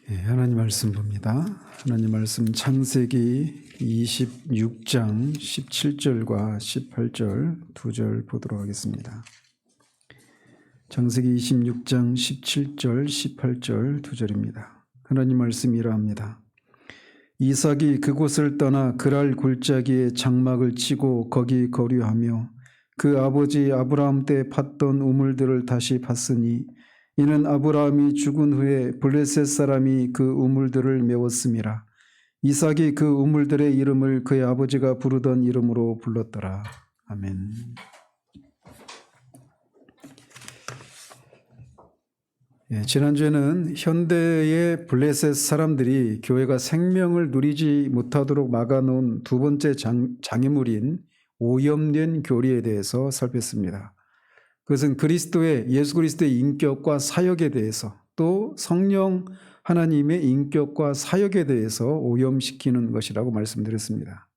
하나님 말씀 봅니다. 하나님 말씀 창세기 26장 17절과 18절 두 절 보도록 하겠습니다. 창세기 26장 17절 18절 두 절입니다. 하나님 말씀이 이러합니다. 이삭이 그곳을 떠나 그랄 골짜기에 장막을 치고 거기 거류하며 그 아버지 아브라함 때 팠던 우물들을 다시 팠으니 이는 아브라함이 죽은 후에 블레셋 사람이 그 우물들을 메웠음이라. 이삭이 그 우물들의 이름을 그의 아버지가 부르던 이름으로 불렀더라. 아멘. 지난주에는 현대의 블레셋 사람들이 교회가 생명을 누리지 못하도록 막아놓은 두 번째 장애물인 오염된 교리에 대해서 살폈습니다. 그것은 예수 그리스도의 인격과 사역에 대해서 또 성령 하나님의 인격과 사역에 대해서 오염시키는 것이라고 말씀드렸습니다.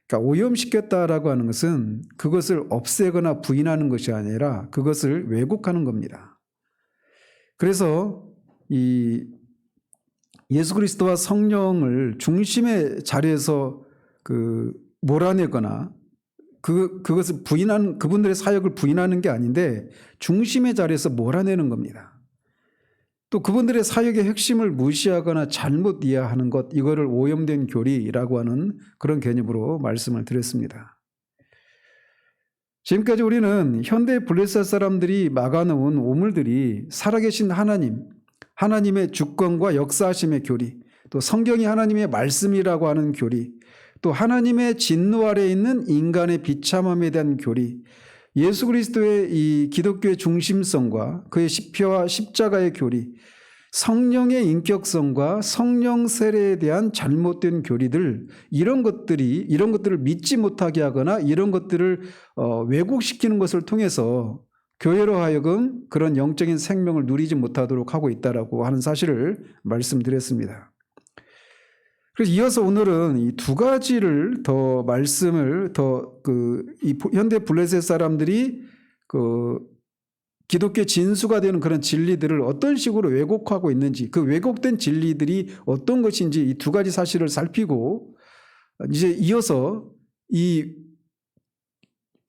그러니까 오염시켰다라고 하는 것은 그것을 없애거나 부인하는 것이 아니라 그것을 왜곡하는 겁니다. 그래서 이 예수 그리스도와 성령을 중심의 자리에서 몰아내거나 그것을 부인하는, 그분들의 사역을 부인하는 게 아닌데 중심의 자리에서 몰아내는 겁니다. 또 그분들의 사역의 핵심을 무시하거나 잘못 이해하는 것, 이거를 오염된 교리라고 하는 그런 개념으로 말씀을 드렸습니다. 지금까지 우리는 현대 블레셋 사람들이 막아놓은 오물들이 살아계신 하나님의 주권과 역사하심의 교리, 또 성경이 하나님의 말씀이라고 하는 교리, 또 하나님의 진노 아래에 있는 인간의 비참함에 대한 교리, 예수 그리스도의 이 기독교의 중심성과 그의 십표와 십자가의 교리, 성령의 인격성과 성령 세례에 대한 잘못된 교리들, 이런 것들을 믿지 못하게 하거나 이런 것들을 왜곡시키는 것을 통해서 교회로 하여금 그런 영적인 생명을 누리지 못하도록 하고 있다라고 하는 사실을 말씀드렸습니다. 그래서 이어서 오늘은 이 두 가지를 더 말씀을 이 현대 블레셋 사람들이 기독교 진수가 되는 그런 진리들을 어떤 식으로 왜곡하고 있는지, 그 왜곡된 진리들이 어떤 것인지 이 두 가지 사실을 살피고, 이제 이어서 이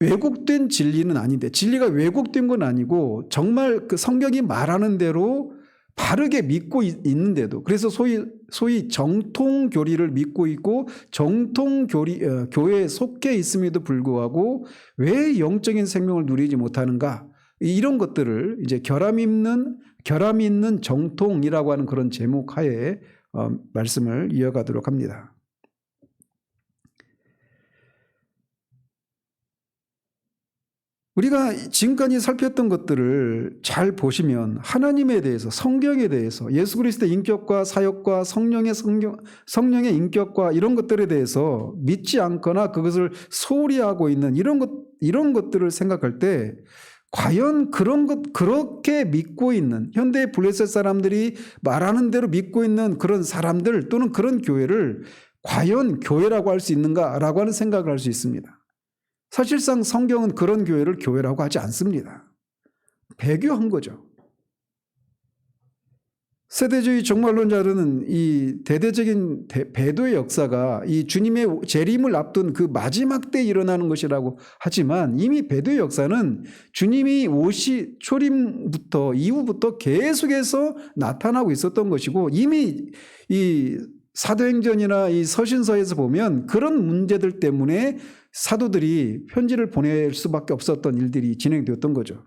왜곡된 진리는 아닌데, 진리가 왜곡된 건 아니고 정말 그 성경이 말하는 대로 바르게 믿고 있는데도, 그래서 소위 정통 교리를 믿고 있고 정통 교회에 속해 있음에도 불구하고 왜 영적인 생명을 누리지 못하는가, 이런 것들을 이제 결함 있는 정통이라고 하는 그런 제목 하에 말씀을 이어가도록 합니다. 우리가 지금까지 살폈던 것들을 잘 보시면 하나님에 대해서, 성경에 대해서, 예수 그리스도의 인격과 사역과 성령의 인격과 이런 것들에 대해서 믿지 않거나 그것을 소홀히 하고 있는 이런 것들을 생각할 때, 과연 그렇게 믿고 있는 현대 블레셋 사람들이 말하는 대로 믿고 있는 그런 사람들 또는 그런 교회를 과연 교회라고 할 수 있는가라고 하는 생각을 할 수 있습니다. 사실상 성경은 그런 교회를 교회라고 하지 않습니다. 배교한 거죠. 세대주의 종말론자들은 이 대대적인 배도의 역사가 이 주님의 재림을 앞둔 그 마지막 때 일어나는 것이라고 하지만, 이미 배도의 역사는 주님이 초림부터 이후부터 계속해서 나타나고 있었던 것이고, 이미 이 사도행전이나 이 서신서에서 보면 그런 문제들 때문에 사도들이 편지를 보낼 수밖에 없었던 일들이 진행되었던 거죠.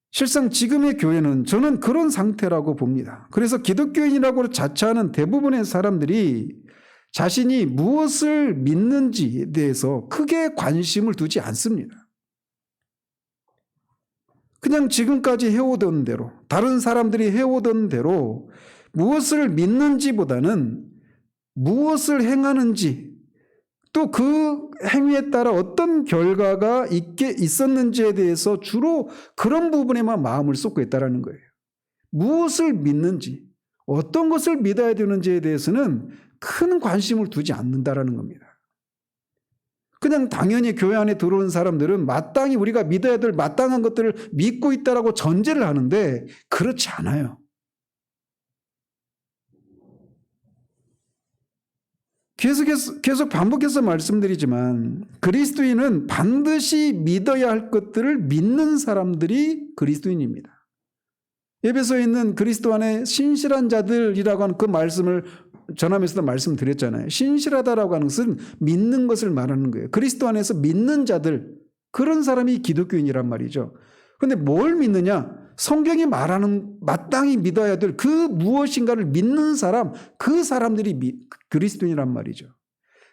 실상 지금의 교회는 저는 그런 상태라고 봅니다. 그래서 기독교인이라고 자처하는 대부분의 사람들이 자신이 무엇을 믿는지에 대해서 크게 관심을 두지 않습니다. 그냥 지금까지 해오던 대로, 다른 사람들이 해오던 대로 무엇을 믿는지보다는 무엇을 행하는지, 또 그 행위에 따라 어떤 결과가 있었는지에 대해서 주로 그런 부분에만 마음을 쏟고 있다는 거예요. 무엇을 믿는지, 어떤 것을 믿어야 되는지에 대해서는 큰 관심을 두지 않는다는 겁니다. 그냥 당연히 교회 안에 들어온 사람들은 마땅히 우리가 믿어야 될 마땅한 것들을 믿고 있다라고 전제를 하는데 그렇지 않아요. 계속 반복해서 말씀드리지만 그리스도인은 반드시 믿어야 할 것들을 믿는 사람들이 그리스도인입니다. 에베소에 있는 그리스도 안에 신실한 자들이라고 하는 그 말씀을 전하면서도 말씀드렸잖아요. 신실하다라고 하는 것은 믿는 것을 말하는 거예요. 그리스도 안에서 믿는 자들, 그런 사람이 기독교인이란 말이죠. 그런데 뭘 믿느냐? 성경이 말하는 마땅히 믿어야 될 그 무엇인가를 믿는 사람, 그 사람들이 그리스도인이란 말이죠.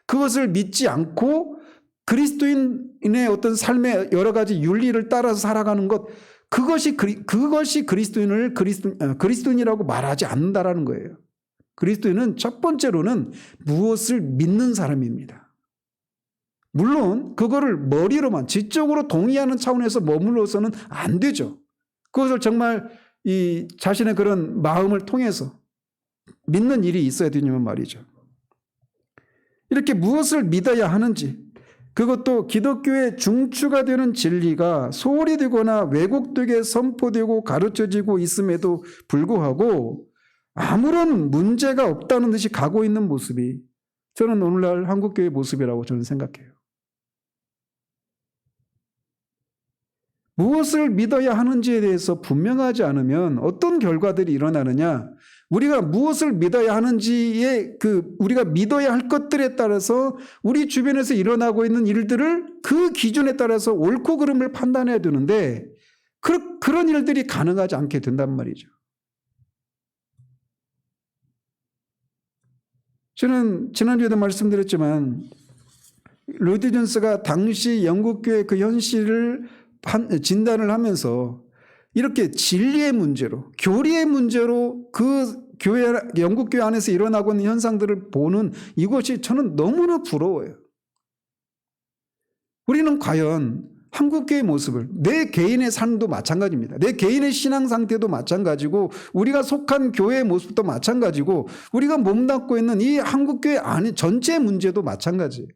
그것을 믿지 않고 그리스도인의 어떤 삶의 여러 가지 윤리를 따라서 살아가는 것, 그것이 그리스도인이라고 말하지 않는다라는 거예요. 그리스도인은 첫 번째로는 무엇을 믿는 사람입니다. 물론 그거를 머리로만 지적으로 동의하는 차원에서 머물러서는 안 되죠. 그것을 정말 이 자신의 그런 마음을 통해서 믿는 일이 있어야 되냐면 말이죠. 이렇게 무엇을 믿어야 하는지, 그것도 기독교의 중추가 되는 진리가 소홀히 되거나 왜곡되게 선포되고 가르쳐지고 있음에도 불구하고 아무런 문제가 없다는 듯이 가고 있는 모습이 저는 오늘날 한국교회의 모습이라고 저는 생각해요. 무엇을 믿어야 하는지에 대해서 분명하지 않으면 어떤 결과들이 일어나느냐, 우리가 무엇을 믿어야 하는지에 우리가 믿어야 할 것들에 따라서 우리 주변에서 일어나고 있는 일들을 그 기준에 따라서 옳고 그름을 판단해야 되는데 그런 일들이 가능하지 않게 된단 말이죠. 저는 지난주에도 말씀드렸지만 로이드 존스가 당시 영국교회 그 현실을 진단을 하면서 이렇게 진리의 문제로, 교리의 문제로 그 영국교회 안에서 일어나고 있는 현상들을 보는 이것이 저는 너무나 부러워요. 우리는 과연 한국교회의 모습을, 내 개인의 삶도 마찬가지입니다. 내 개인의 신앙 상태도 마찬가지고 우리가 속한 교회의 모습도 마찬가지고 우리가 몸담고 있는 이 한국교회 안에 전체 문제도 마찬가지예요.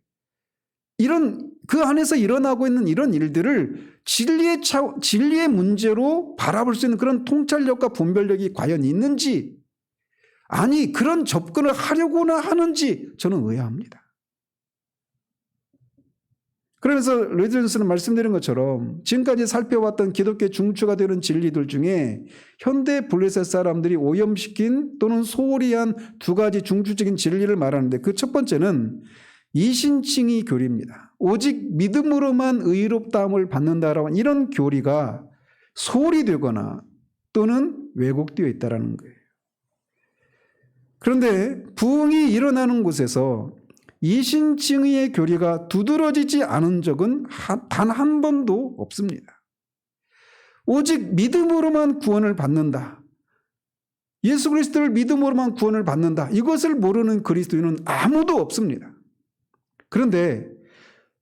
그 안에서 일어나고 있는 이런 일들을 진리의 문제로 바라볼 수 있는 그런 통찰력과 분별력이 과연 있는지, 아니 그런 접근을 하려고나 하는지 저는 의아합니다. 그러면서 로이드 존스는 말씀드린 것처럼 지금까지 살펴왔던 기독교의 중추가 되는 진리들 중에 현대 블레셋 사람들이 오염시킨 또는 소홀히 한 두 가지 중추적인 진리를 말하는데, 그 첫 번째는 이신칭의 교리입니다. 오직 믿음으로만 의롭다함을 받는다라고 하는 이런 교리가 소홀히 되거나 또는 왜곡되어 있다는 거예요. 그런데 부흥이 일어나는 곳에서 이신칭의의 교리가 두드러지지 않은 적은 단 한 번도 없습니다. 오직 믿음으로만 구원을 받는다, 예수 그리스도를 믿음으로만 구원을 받는다, 이것을 모르는 그리스도인은 아무도 없습니다. 그런데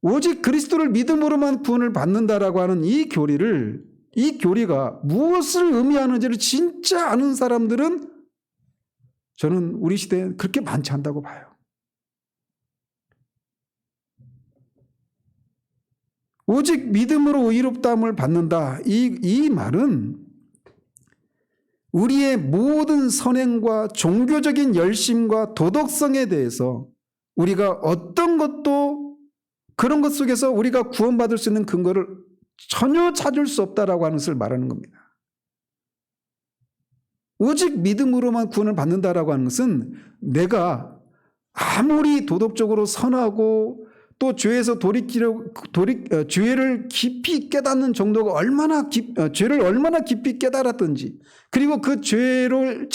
오직 그리스도를 믿음으로만 구원을 받는다라고 하는 이 교리가 무엇을 의미하는지를 진짜 아는 사람들은 저는 우리 시대에 그렇게 많지 않다고 봐요. 오직 믿음으로 의롭다함을 받는다, 이 말은 우리의 모든 선행과 종교적인 열심과 도덕성에 대해서 우리가 어떤 것도 그런 것 속에서 우리가 구원받을 수 있는 근거를 전혀 찾을 수 없다라고 하는 것을 말하는 겁니다. 오직 믿음으로만 구원을 받는다라고 하는 것은 내가 아무리 도덕적으로 선하고 또 죄에서 죄를 깊이 깨닫는 정도가 죄를 얼마나 깊이 깨달았든지, 그리고 그 죄를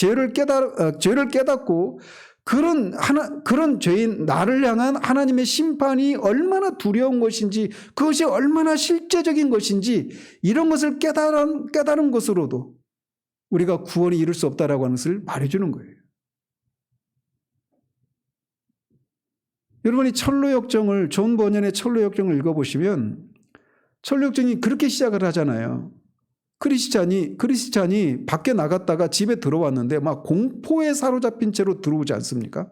깨닫고 그런 죄인 나를 향한 하나님의 심판이 얼마나 두려운 것인지, 그것이 얼마나 실제적인 것인지, 이런 것을 깨달은 것으로도 우리가 구원이 이룰 수 없다라고 하는 것을 말해주는 거예요. 여러분이 철로역정을, 존 버년의 철로역정을 읽어보시면 철로역정이 그렇게 시작을 하잖아요. 크리스찬이 밖에 나갔다가 집에 들어왔는데 막 공포에 사로잡힌 채로 들어오지 않습니까?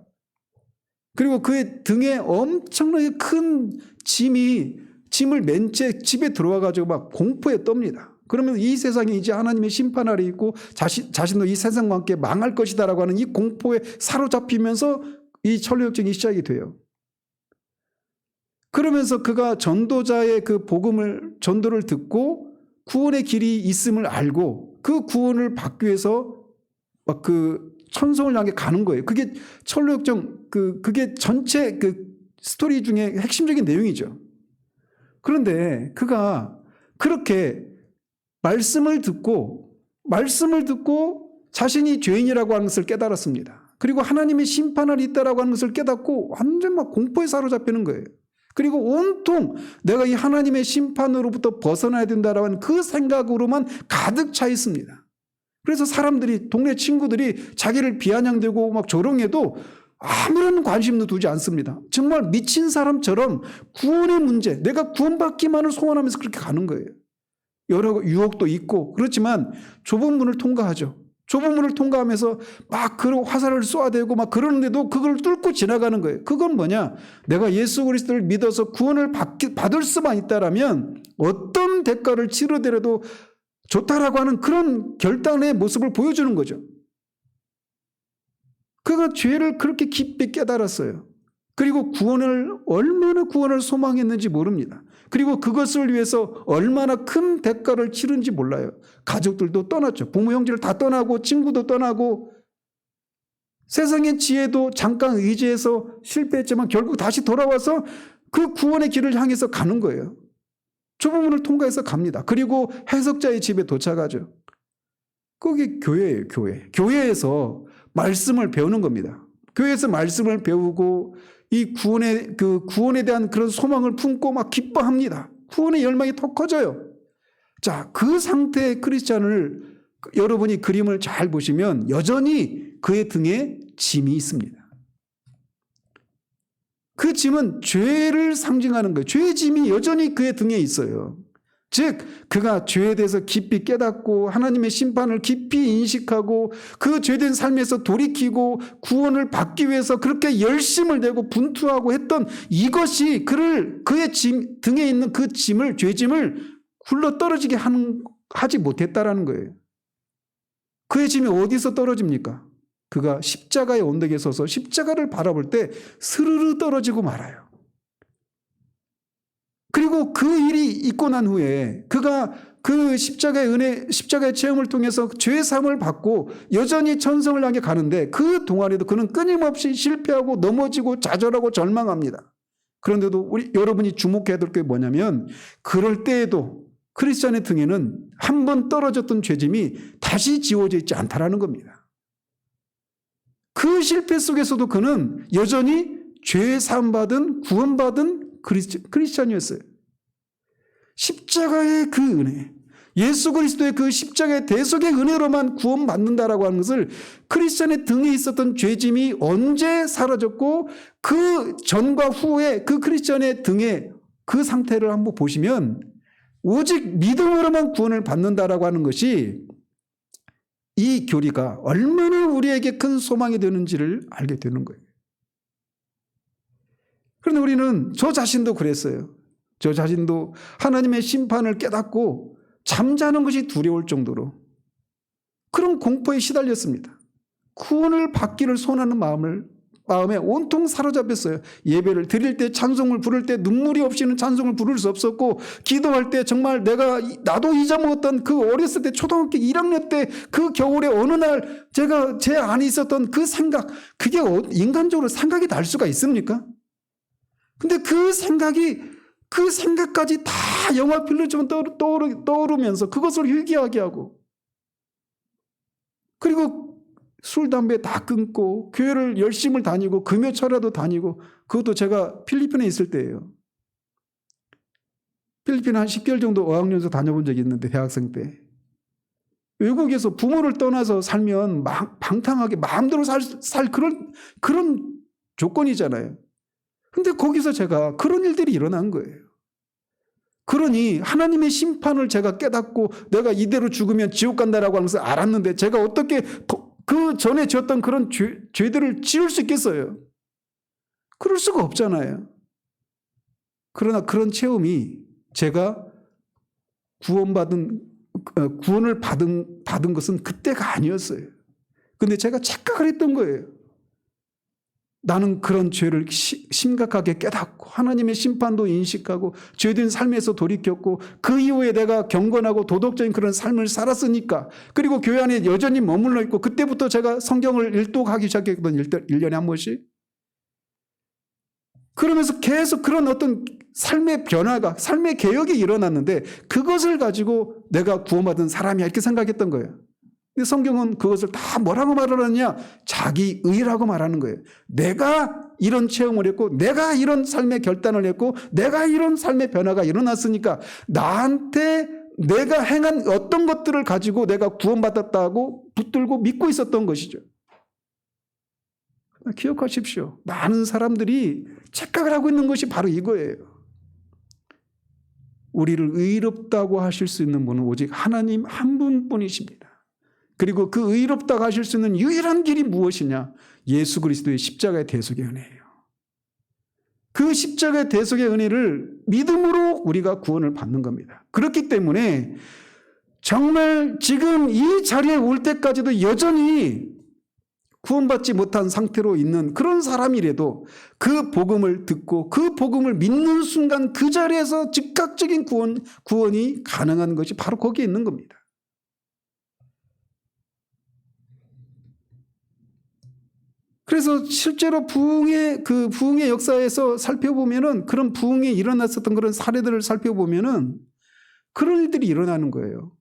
그리고 그의 등에 엄청나게 큰 짐을 맨 채 집에 들어와가지고 막 공포에 떱니다. 그러면 이 세상이 이제 하나님의 심판 아래 있고 자신도 이 세상과 함께 망할 것이다라고 하는 이 공포에 사로잡히면서 이 천로역정이 시작이 돼요. 그러면서 그가 전도자의 그 전도를 듣고 구원의 길이 있음을 알고 그 구원을 받기 위해서 막 그 천성을 향해 가는 거예요. 그게 천로역정 그게 전체 그 스토리 중에 핵심적인 내용이죠. 그런데 그가 그렇게 말씀을 듣고 자신이 죄인이라고 하는 것을 깨달았습니다. 그리고 하나님의 심판을 있다라고 하는 것을 깨닫고 완전 막 공포에 사로잡히는 거예요. 그리고 온통 내가 이 하나님의 심판으로부터 벗어나야 된다라고 하는 그 생각으로만 가득 차 있습니다. 그래서 사람들이, 동네 친구들이 자기를 비아냥대고 막 조롱해도 아무런 관심도 두지 않습니다. 정말 미친 사람처럼 구원의 문제, 내가 구원받기만을 소원하면서 그렇게 가는 거예요. 여러 유혹도 있고 그렇지만 좁은 문을 통과하죠. 좁은 문을 통과하면서 막 그런 화살을 쏘아대고 막 그러는데도 그걸 뚫고 지나가는 거예요. 그건 뭐냐? 내가 예수 그리스도를 믿어서 구원을 받을 수만 있다라면 어떤 대가를 치르더라도 좋다라고 하는 그런 결단의 모습을 보여주는 거죠. 그가 죄를 그렇게 깊이 깨달았어요. 그리고 얼마나 구원을 소망했는지 모릅니다. 그리고 그것을 위해서 얼마나 큰 대가를 치른지 몰라요. 가족들도 떠났죠. 부모 형제를 다 떠나고 친구도 떠나고 세상의 지혜도 잠깐 의지해서 실패했지만 결국 다시 돌아와서 그 구원의 길을 향해서 가는 거예요. 좁은 문을 통과해서 갑니다. 그리고 해석자의 집에 도착하죠. 거기 교회예요, 교회. 교회에서 말씀을 배우는 겁니다. 교회에서 말씀을 배우고 이 구원에 대한 그런 소망을 품고 막 기뻐합니다. 구원의 열망이 더 커져요. 자, 그 상태의 크리스찬을 여러분이 그림을 잘 보시면 여전히 그의 등에 짐이 있습니다. 그 짐은 죄를 상징하는 거예요. 죄의 짐이 여전히 그의 등에 있어요. 즉 그가 죄에 대해서 깊이 깨닫고 하나님의 심판을 깊이 인식하고 그 죄된 삶에서 돌이키고 구원을 받기 위해서 그렇게 열심을 내고 분투하고 했던 이것이 그의 등에 있는 그 죄짐을 굴러떨어지게 하지 못했다라는 거예요. 그의 짐이 어디서 떨어집니까? 그가 십자가의 언덕에 서서 십자가를 바라볼 때 스르르 떨어지고 말아요. 그리고 그 일이 있고 난 후에 그가 그 십자가의 체험을 통해서 죄 사함을 받고 여전히 천성을 향해 가는데 그 동안에도 그는 끊임없이 실패하고 넘어지고 좌절하고 절망합니다. 그런데도 여러분이 주목해야 될 게 뭐냐면 그럴 때에도 크리스찬의 등에는 한 번 떨어졌던 죄짐이 다시 지워져 있지 않다라는 겁니다. 그 실패 속에서도 그는 여전히 죄 사함 받은 구원받은 크리스찬이었어요. 십자가의 그 은혜, 예수 그리스도의 그 십자가의 대속의 은혜로만 구원받는다라고 하는 것을 크리스찬의 등에 있었던 죄짐이 언제 사라졌고 그 전과 후에 그 크리스찬의 등에 그 상태를 한번 보시면 오직 믿음으로만 구원을 받는다라고 하는 것이 이 교리가 얼마나 우리에게 큰 소망이 되는지를 알게 되는 거예요. 그런데 우리는 저 자신도 그랬어요. 저 자신도 하나님의 심판을 깨닫고 잠자는 것이 두려울 정도로 그런 공포에 시달렸습니다. 구원을 받기를 소원하는 마음에 온통 사로잡혔어요. 예배를 드릴 때 찬송을 부를 때 눈물이 없이는 찬송을 부를 수 없었고 기도할 때 정말 나도 잊어먹었던 그 어렸을 때 초등학교 1학년 때 그 겨울에 어느 날 제가 제 안에 있었던 그 생각 그게 인간적으로 생각이 날 수가 있습니까? 근데 그 생각까지 다 영화 필름처럼 떠오르면서 그것을 회개하게 하고 그리고 술, 담배 다 끊고 교회를 열심히 다니고 금요철에도 다니고 그것도 제가 필리핀에 있을 때예요. 필리핀 한 10개월 정도 어학연수 다녀본 적이 있는데 대학생 때 외국에서 부모를 떠나서 살면 방탕하게 마음대로 살 그런 조건이잖아요. 근데 거기서 제가 그런 일들이 일어난 거예요. 그러니 하나님의 심판을 제가 깨닫고 내가 이대로 죽으면 지옥 간다라고 하는 것을 알았는데 제가 어떻게 그 전에 지었던 그런 죄들을 지울 수 있겠어요? 그럴 수가 없잖아요. 그러나 그런 체험이 제가 구원을 받은 것은 그때가 아니었어요. 근데 제가 착각을 했던 거예요. 나는 그런 죄를 심각하게 깨닫고 하나님의 심판도 인식하고 죄된 삶에서 돌이켰고 그 이후에 내가 경건하고 도덕적인 그런 삶을 살았으니까, 그리고 교회 안에 여전히 머물러 있고, 그때부터 제가 성경을 일독하기 시작했거든요. 1년에 한 번씩. 그러면서 계속 그런 어떤 삶의 변화가, 삶의 개혁이 일어났는데 그것을 가지고 내가 구원받은 사람이야 이렇게 생각했던 거예요. 근데 성경은 그것을 다 뭐라고 말하느냐? 자기 의라고 말하는 거예요. 내가 이런 체험을 했고, 내가 이런 삶의 결단을 했고, 내가 이런 삶의 변화가 일어났으니까 나한테 내가 행한 어떤 것들을 가지고 내가 구원받았다고 붙들고 믿고 있었던 것이죠. 기억하십시오. 많은 사람들이 착각을 하고 있는 것이 바로 이거예요. 우리를 의롭다고 하실 수 있는 분은 오직 하나님 한 분뿐이십니다. 그리고 그 의롭다고 하실 수 있는 유일한 길이 무엇이냐? 예수 그리스도의 십자가의 대속의 은혜예요. 그 십자가의 대속의 은혜를 믿음으로 우리가 구원을 받는 겁니다. 그렇기 때문에 정말 지금 이 자리에 올 때까지도 여전히 구원받지 못한 상태로 있는 그런 사람이라도 그 복음을 듣고 그 복음을 믿는 순간 그 자리에서 즉각적인 구원이 가능한 것이 바로 거기에 있는 겁니다. 그래서 실제로 부흥의 역사에서 살펴보면은, 그런 부흥이 일어났었던 그런 사례들을 살펴보면은 그런 일들이 일어나는 거예요.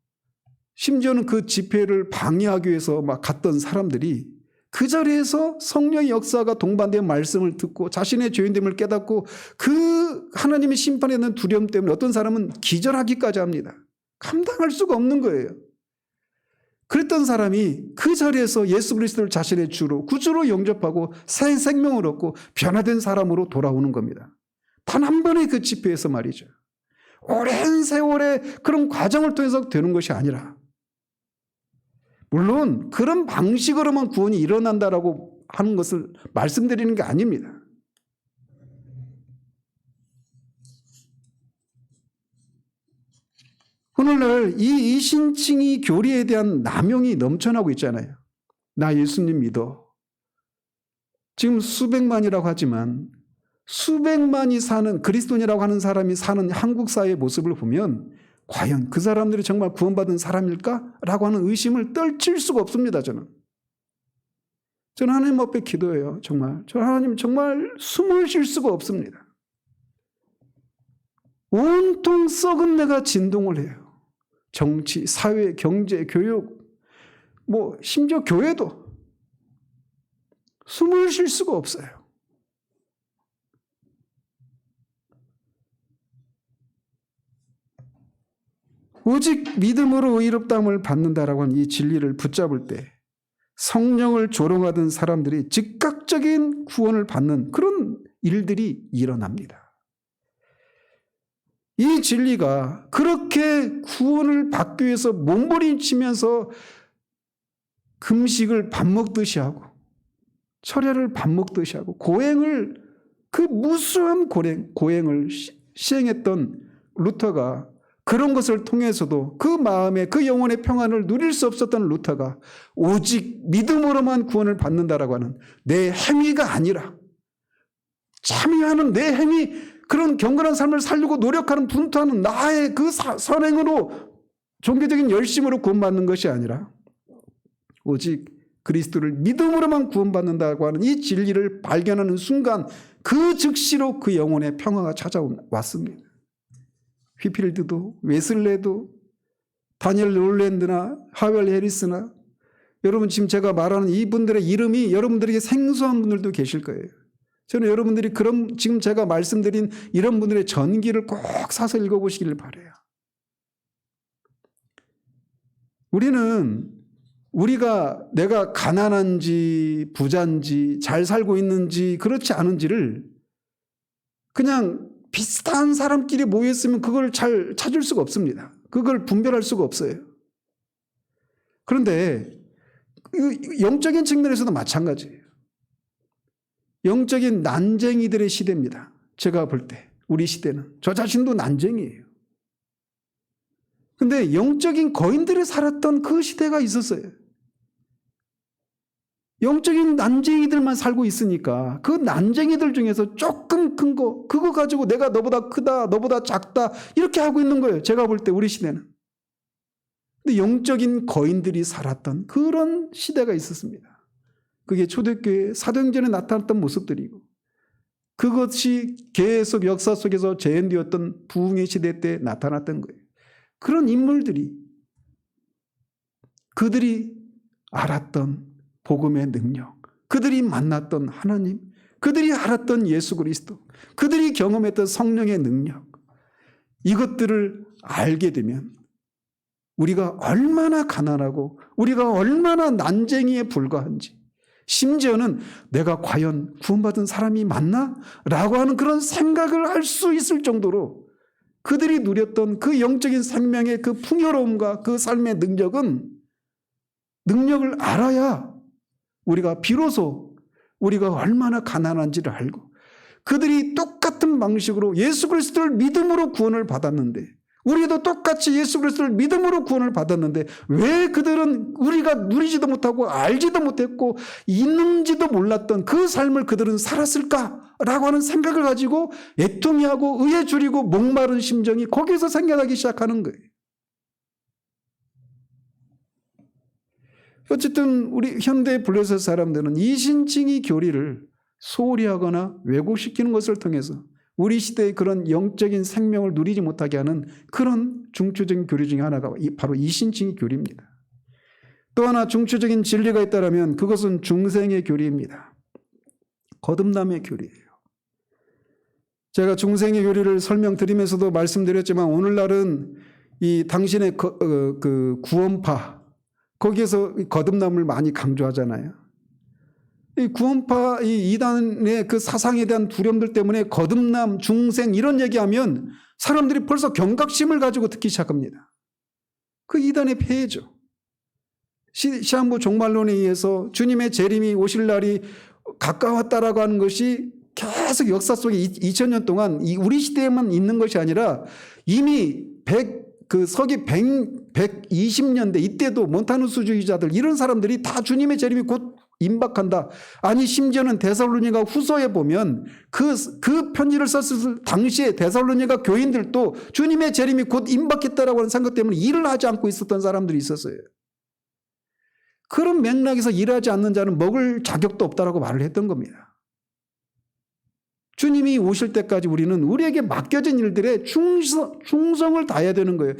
심지어는 그 집회를 방해하기 위해서 막 갔던 사람들이 그 자리에서 성령의 역사가 동반된 말씀을 듣고 자신의 죄인됨을 깨닫고 그 하나님의 심판에 대한 두려움 때문에 어떤 사람은 기절하기까지 합니다. 감당할 수가 없는 거예요. 그랬던 사람이 그 자리에서 예수 그리스도를 자신의 주로 구주로 영접하고 새 생명을 얻고 변화된 사람으로 돌아오는 겁니다. 단 한 번의 그 집회에서 말이죠. 오랜 세월의 그런 과정을 통해서 되는 것이 아니라, 물론 그런 방식으로만 구원이 일어난다라고 하는 것을 말씀드리는 게 아닙니다. 오늘날 이 이신칭의 교리에 대한 남용이 넘쳐나고 있잖아요. 나 예수님 믿어. 지금 수백만이라고 하지만 수백만이 사는, 그리스도인이라고 하는 사람이 사는 한국 사회의 모습을 보면 과연 그 사람들이 정말 구원받은 사람일까? 라고 하는 의심을 떨칠 수가 없습니다. 저는 하나님 앞에 기도해요. 저는 하나님 정말 숨을 쉴 수가 없습니다. 온통 썩은 내가 진동을 해요. 정치, 사회, 경제, 교육, 심지어 교회도 숨을 쉴 수가 없어요. 오직 믿음으로 의롭다함을 받는다라고 하는 이 진리를 붙잡을 때 성령을 조롱하던 사람들이 즉각적인 구원을 받는 그런 일들이 일어납니다. 이 진리가 그렇게 구원을 받기 위해서 몸부림치면서 금식을 밥 먹듯이 하고 철야를 밥 먹듯이 하고 그 무수한 고행을 시행했던 루터가, 그런 것을 통해서도 그 마음에 그 영혼의 평안을 누릴 수 없었던 루터가 오직 믿음으로만 구원을 받는다라고 하는 내 행위가 아니라 참여하는 내 행위, 그런 경건한 삶을 살려고 노력하는 분투하는 나의 그 선행으로, 종교적인 열심으로 구원받는 것이 아니라 오직 그리스도를 믿음으로만 구원받는다고 하는 이 진리를 발견하는 순간 그 즉시로 그 영혼의 평화가 찾아왔습니다. 휘필드도 웨슬레도 다니엘 롤랜드나 하웰 해리스나, 여러분 지금 제가 말하는 이분들의 이름이 여러분들에게 생소한 분들도 계실 거예요. 저는 여러분들이 지금 제가 말씀드린 이런 분들의 전기를 꼭 사서 읽어보시길 바라요. 내가 가난한지 부자인지 잘 살고 있는지 그렇지 않은지를 그냥 비슷한 사람끼리 모였으면 그걸 잘 찾을 수가 없습니다. 그걸 분별할 수가 없어요. 그런데 영적인 측면에서도 마찬가지예요. 영적인 난쟁이들의 시대입니다. 제가 볼 때 우리 시대는 저 자신도 난쟁이에요. 그런데 영적인 거인들이 살았던 그 시대가 있었어요. 영적인 난쟁이들만 살고 있으니까 그 난쟁이들 중에서 조금 큰 거, 그거 가지고 내가 너보다 크다, 너보다 작다 이렇게 하고 있는 거예요. 제가 볼 때 우리 시대는. 근데 영적인 거인들이 살았던 그런 시대가 있었습니다. 그게 초대교회 사도행전에 나타났던 모습들이고, 그것이 계속 역사 속에서 재현되었던 부흥의 시대 때 나타났던 거예요. 그런 인물들이, 그들이 알았던 복음의 능력, 그들이 만났던 하나님, 그들이 알았던 예수 그리스도, 그들이 경험했던 성령의 능력, 이것들을 알게 되면 우리가 얼마나 가난하고 우리가 얼마나 난쟁이에 불과한지, 심지어는 내가 과연 구원받은 사람이 맞나? 라고 하는 그런 생각을 할 수 있을 정도로 그들이 누렸던 그 영적인 생명의 그 풍요로움과 그 삶의 능력을 알아야 우리가 비로소 우리가 얼마나 가난한지를 알고, 그들이 똑같은 방식으로 예수 그리스도를 믿음으로 구원을 받았는데, 우리도 똑같이 예수 그리스도를 믿음으로 구원을 받았는데 왜 그들은 우리가 누리지도 못하고 알지도 못했고 있는지도 몰랐던 그 삶을 그들은 살았을까라고 하는 생각을 가지고 애통해하고 의에 줄이고 목마른 심정이 거기서 생겨나기 시작하는 거예요. 어쨌든 우리 현대 블레셋 사람들은 이신칭의 교리를 소홀히 하거나 왜곡시키는 것을 통해서 우리 시대의 그런 영적인 생명을 누리지 못하게 하는 그런 중추적인 교리 중에 하나가 바로 이신칭의 교리입니다. 또 하나 중추적인 진리가 있다면 그것은 중생의 교리입니다. 거듭남의 교리예요. 제가 중생의 교리를 설명드리면서도 말씀드렸지만 오늘날은 이 당신의 그 구원파, 거기에서 거듭남을 많이 강조하잖아요. 이 구원파, 이 이단의 그 사상에 대한 두려움들 때문에 거듭남, 중생 이런 얘기하면 사람들이 벌써 경각심을 가지고 듣기 시작합니다. 그 이단의 폐해죠. 시한부 종말론에 의해서 주님의 재림이 오실 날이 가까웠다라고 하는 것이 계속 역사 속에 2000년 동안 우리 시대에만 있는 것이 아니라 이미 서기 120년대 이때도 몬타누스주의자들 이런 사람들이 다 주님의 재림이 곧 임박한다. 아니 심지어는 데살로니가 후서에 보면 그 편지를 썼을 당시에 데살로니가 교인들도 주님의 재림이 곧 임박했다라고 하는 생각 때문에 일을 하지 않고 있었던 사람들이 있었어요. 그런 맥락에서 일하지 않는 자는 먹을 자격도 없다라고 말을 했던 겁니다. 주님이 오실 때까지 우리는 우리에게 맡겨진 일들에 충성을 다해야 되는 거예요.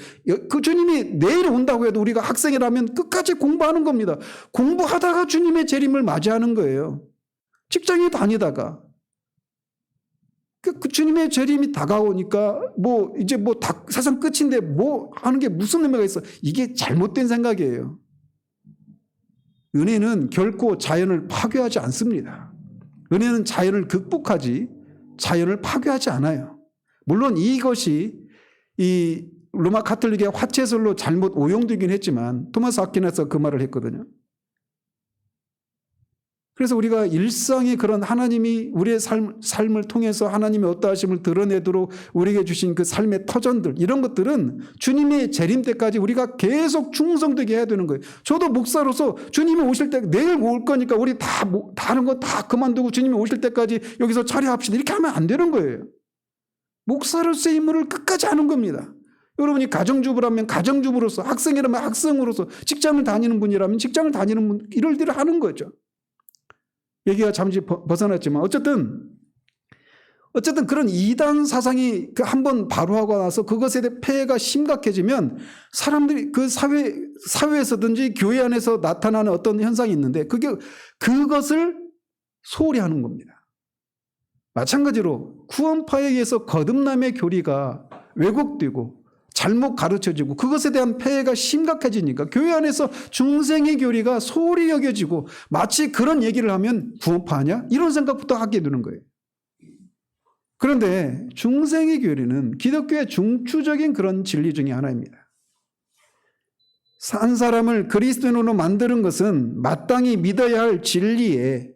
그 주님이 내일 온다고 해도 우리가 학생이라면 끝까지 공부하는 겁니다. 공부하다가 주님의 재림을 맞이하는 거예요. 직장에 다니다가 그 주님의 재림이 다가오니까 이제 세상 끝인데 하는 게 무슨 의미가 있어? 이게 잘못된 생각이에요. 은혜는 결코 자연을 파괴하지 않습니다. 은혜는 자연을 극복하지 자연을 파괴하지 않아요. 물론 이것이 이 로마 가톨릭의 화채설로 잘못 오용되긴 했지만 토마스 아퀴나스가 그 말을 했거든요. 그래서 우리가 일상의 그런 하나님이 우리의 삶을 통해서 하나님의 어떠하심을 드러내도록 우리에게 주신 그 삶의 터전들, 이런 것들은 주님의 재림 때까지 우리가 계속 충성되게 해야 되는 거예요. 저도 목사로서 주님이 오실 때 내일 올 거니까 우리 다른 거 다 그만두고 주님이 오실 때까지 여기서 차려합시다 이렇게 하면 안 되는 거예요. 목사로서의 임무를 끝까지 하는 겁니다. 여러분이 가정주부라면 가정주부로서, 학생이라면 학생으로서, 직장을 다니는 분이라면 직장을 다니는 분, 이럴 일을 하는 거죠. 얘기가 잠시 벗어났지만 어쨌든 그런 이단 사상이 한번 발효하고 나서 그것에 대해 폐해가 심각해지면 사람들이 그 사회에서든지 교회 안에서 나타나는 어떤 현상이 있는데 그것을 소홀히 하는 겁니다. 마찬가지로 구원파에 의해서 거듭남의 교리가 왜곡되고 잘못 가르쳐지고 그것에 대한 폐해가 심각해지니까 교회 안에서 중생의 교리가 소홀히 여겨지고 마치 그런 얘기를 하면 구원파냐? 이런 생각부터 하게 되는 거예요. 그런데 중생의 교리는 기독교의 중추적인 그런 진리 중에 하나입니다. 한 사람을 그리스도인으로 만드는 것은 마땅히 믿어야 할 진리에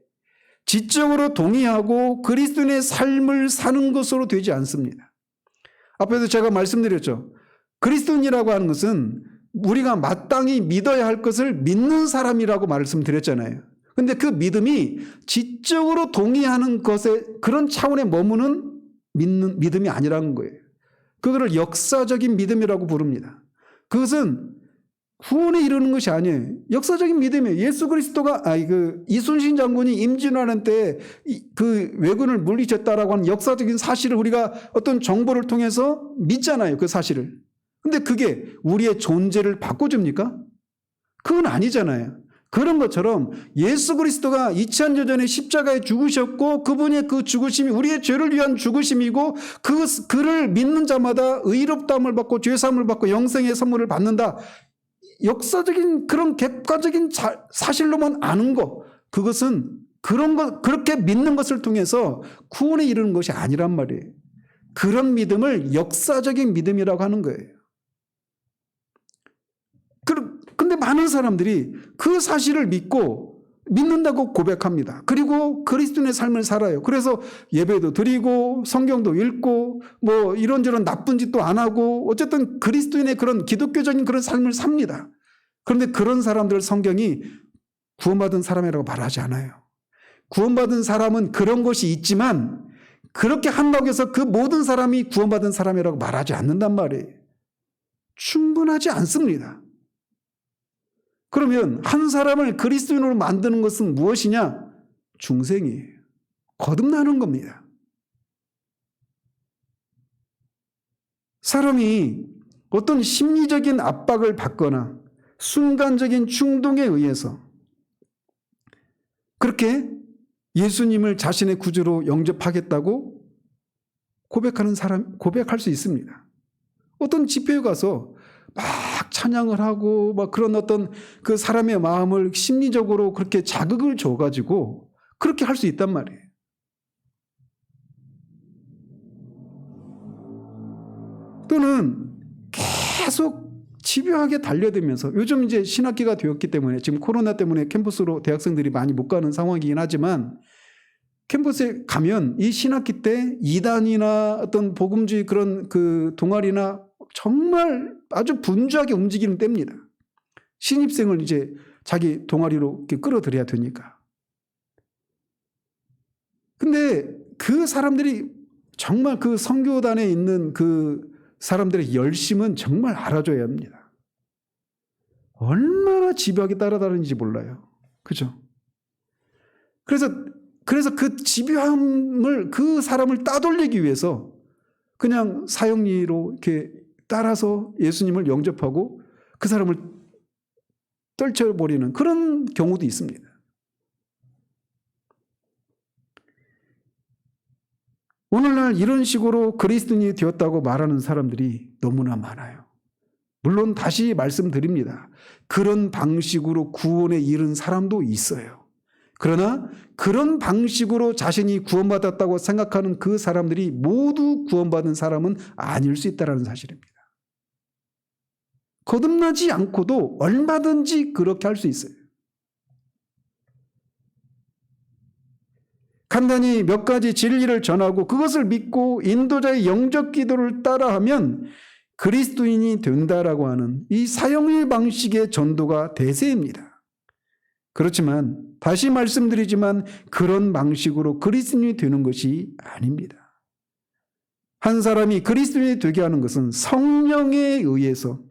지적으로 동의하고 그리스도인의 삶을 사는 것으로 되지 않습니다. 앞에도 제가 말씀드렸죠. 그리스도인이라고 하는 것은 우리가 마땅히 믿어야 할 것을 믿는 사람이라고 말씀드렸잖아요. 근데 그 믿음이 지적으로 동의하는 것에 그런 차원에 머무는 믿음이 아니라는 거예요. 그거를 역사적인 믿음이라고 부릅니다. 그것은 구원에 이르는 것이 아니에요. 역사적인 믿음이에요. 예수 그리스도가 이순신 장군이 임진왜란 때 그 왜군을 물리쳤다라고 하는 역사적인 사실을 우리가 어떤 정보를 통해서 믿잖아요. 그 사실을. 근데 그게 우리의 존재를 바꿔줍니까? 그건 아니잖아요. 그런 것처럼 예수 그리스도가 2000년 전에 십자가에 죽으셨고 그분의 그 죽으심이 우리의 죄를 위한 죽으심이고 그를 믿는 자마다 의롭다함을 받고 죄사함을 받고 영생의 선물을 받는다. 역사적인 그런 객관적인 사실로만 아는 것, 그것은 그렇게 믿는 것을 통해서 구원에 이르는 것이 아니란 말이에요. 그런 믿음을 역사적인 믿음이라고 하는 거예요. 근데 많은 사람들이 그 사실을 믿는다고 고백합니다. 그리고 그리스도인의 삶을 살아요. 그래서 예배도 드리고 성경도 읽고 뭐 이런저런 나쁜 짓도 안 하고 어쨌든 그리스도인의 그런 기독교적인 그런 삶을 삽니다. 그런데 그런 사람들을 성경이 구원받은 사람이라고 말하지 않아요. 구원받은 사람은 그런 것이 있지만 그렇게 한다고 해서 그 모든 사람이 구원받은 사람이라고 말하지 않는단 말이에요. 충분하지 않습니다. 그러면 한 사람을 그리스도인으로 만드는 것은 무엇이냐? 중생이에요. 거듭나는 겁니다. 사람이 어떤 심리적인 압박을 받거나 순간적인 충동에 의해서 그렇게 예수님을 자신의 구주로 영접하겠다고 고백할 수 있습니다. 어떤 집회에 가서 막 찬양을 하고 막 그런 어떤 그 사람의 마음을 심리적으로 그렇게 자극을 줘가지고 그렇게 할 수 있단 말이에요. 또는 계속 집요하게 달려들면서 요즘 이제 신학기가 되었기 때문에 지금 코로나 때문에 캠퍼스로 대학생들이 많이 못 가는 상황이긴 하지만 캠퍼스에 가면 이 신학기 때 이단이나 어떤 복음주의 그런 그 동아리나 정말 아주 분주하게 움직이는 때입니다. 신입생을 이제 자기 동아리로 이렇게 끌어들여야 되니까. 근데 그 사람들이 정말 그 선교단에 있는 그 사람들의 열심은 정말 알아줘야 합니다. 얼마나 집요하게 따라다니는지 몰라요. 그죠? 그래서 그 집요함을 그 사람을 따돌리기 위해서 그냥 사형리로 이렇게 따라서 예수님을 영접하고 그 사람을 떨쳐버리는 그런 경우도 있습니다. 오늘날 이런 식으로 그리스도인이 되었다고 말하는 사람들이 너무나 많아요. 물론 다시 말씀드립니다. 그런 방식으로 구원에 이른 사람도 있어요. 그러나 그런 방식으로 자신이 구원받았다고 생각하는 그 사람들이 모두 구원받은 사람은 아닐 수 있다는 사실입니다. 거듭나지 않고도 얼마든지 그렇게 할 수 있어요. 간단히 몇 가지 진리를 전하고 그것을 믿고 인도자의 영접 기도를 따라하면 그리스도인이 된다라고 하는 이 사형리 방식의 전도가 대세입니다. 그렇지만 다시 말씀드리지만 그런 방식으로 그리스도인이 되는 것이 아닙니다. 한 사람이 그리스도인이 되게 하는 것은 성령에 의해서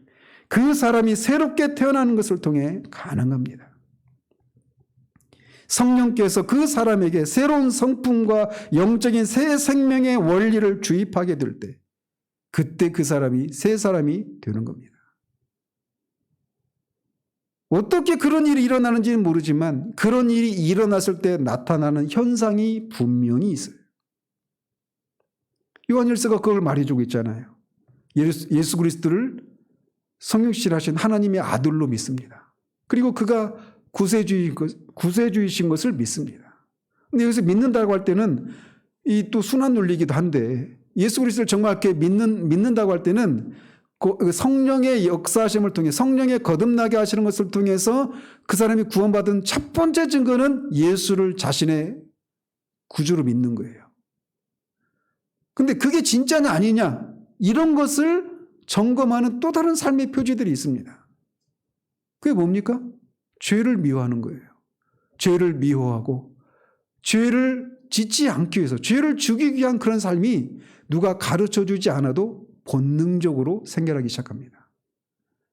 그 사람이 새롭게 태어나는 것을 통해 가능합니다. 성령께서 그 사람에게 새로운 성품과 영적인 새 생명의 원리를 주입하게 될 때 그때 그 사람이 새 사람이 되는 겁니다. 어떻게 그런 일이 일어나는지는 모르지만 그런 일이 일어났을 때 나타나는 현상이 분명히 있어요. 요한일서가 그걸 말해주고 있잖아요. 예수 그리스도를 성육신하신 하나님의 아들로 믿습니다. 그리고 그가 구세주이신 것을 믿습니다. 근데 여기서 믿는다고 할 때는 이 또 순환 논리이기도 한데 예수 그리스도를 정말 이렇게 믿는다고 할 때는 그 성령의 역사하심을 통해 성령의 거듭나게 하시는 것을 통해서 그 사람이 구원받은 첫 번째 증거는 예수를 자신의 구주로 믿는 거예요. 근데 그게 진짜냐 아니냐 이런 것을 점검하는 또 다른 삶의 표지들이 있습니다. 그게 뭡니까? 죄를 미워하는 거예요. 죄를 미워하고 죄를 짓지 않기 위해서 죄를 죽이기 위한 그런 삶이 누가 가르쳐주지 않아도 본능적으로 생겨나기 시작합니다.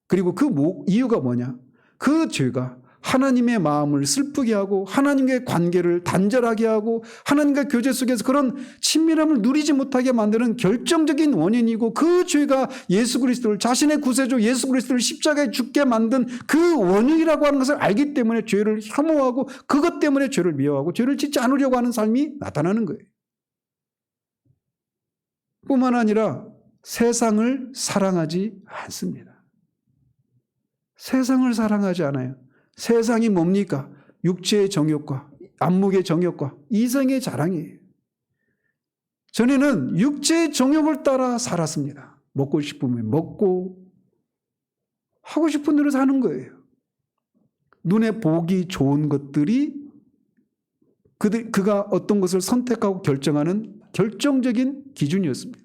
그리고 그 이유가 뭐냐? 그 죄가 하나님의 마음을 슬프게 하고 하나님과의 관계를 단절하게 하고 하나님과 교제 속에서 그런 친밀함을 누리지 못하게 만드는 결정적인 원인이고, 그 죄가 예수 그리스도를, 자신의 구세주 예수 그리스도를 십자가에 죽게 만든 그 원인이라고 하는 것을 알기 때문에 죄를 혐오하고 그것 때문에 죄를 미워하고 죄를 짓지 않으려고 하는 삶이 나타나는 거예요. 뿐만 아니라 세상을 사랑하지 않습니다. 세상을 사랑하지 않아요. 세상이 뭡니까? 육체의 정욕과 안목의 정욕과 이성의 자랑이에요. 전에는 육체의 정욕을 따라 살았습니다. 먹고 싶으면 먹고 하고 싶은 대로 사는 거예요. 눈에 보기 좋은 것들이 그가 어떤 것을 선택하고 결정하는 결정적인 기준이었습니다.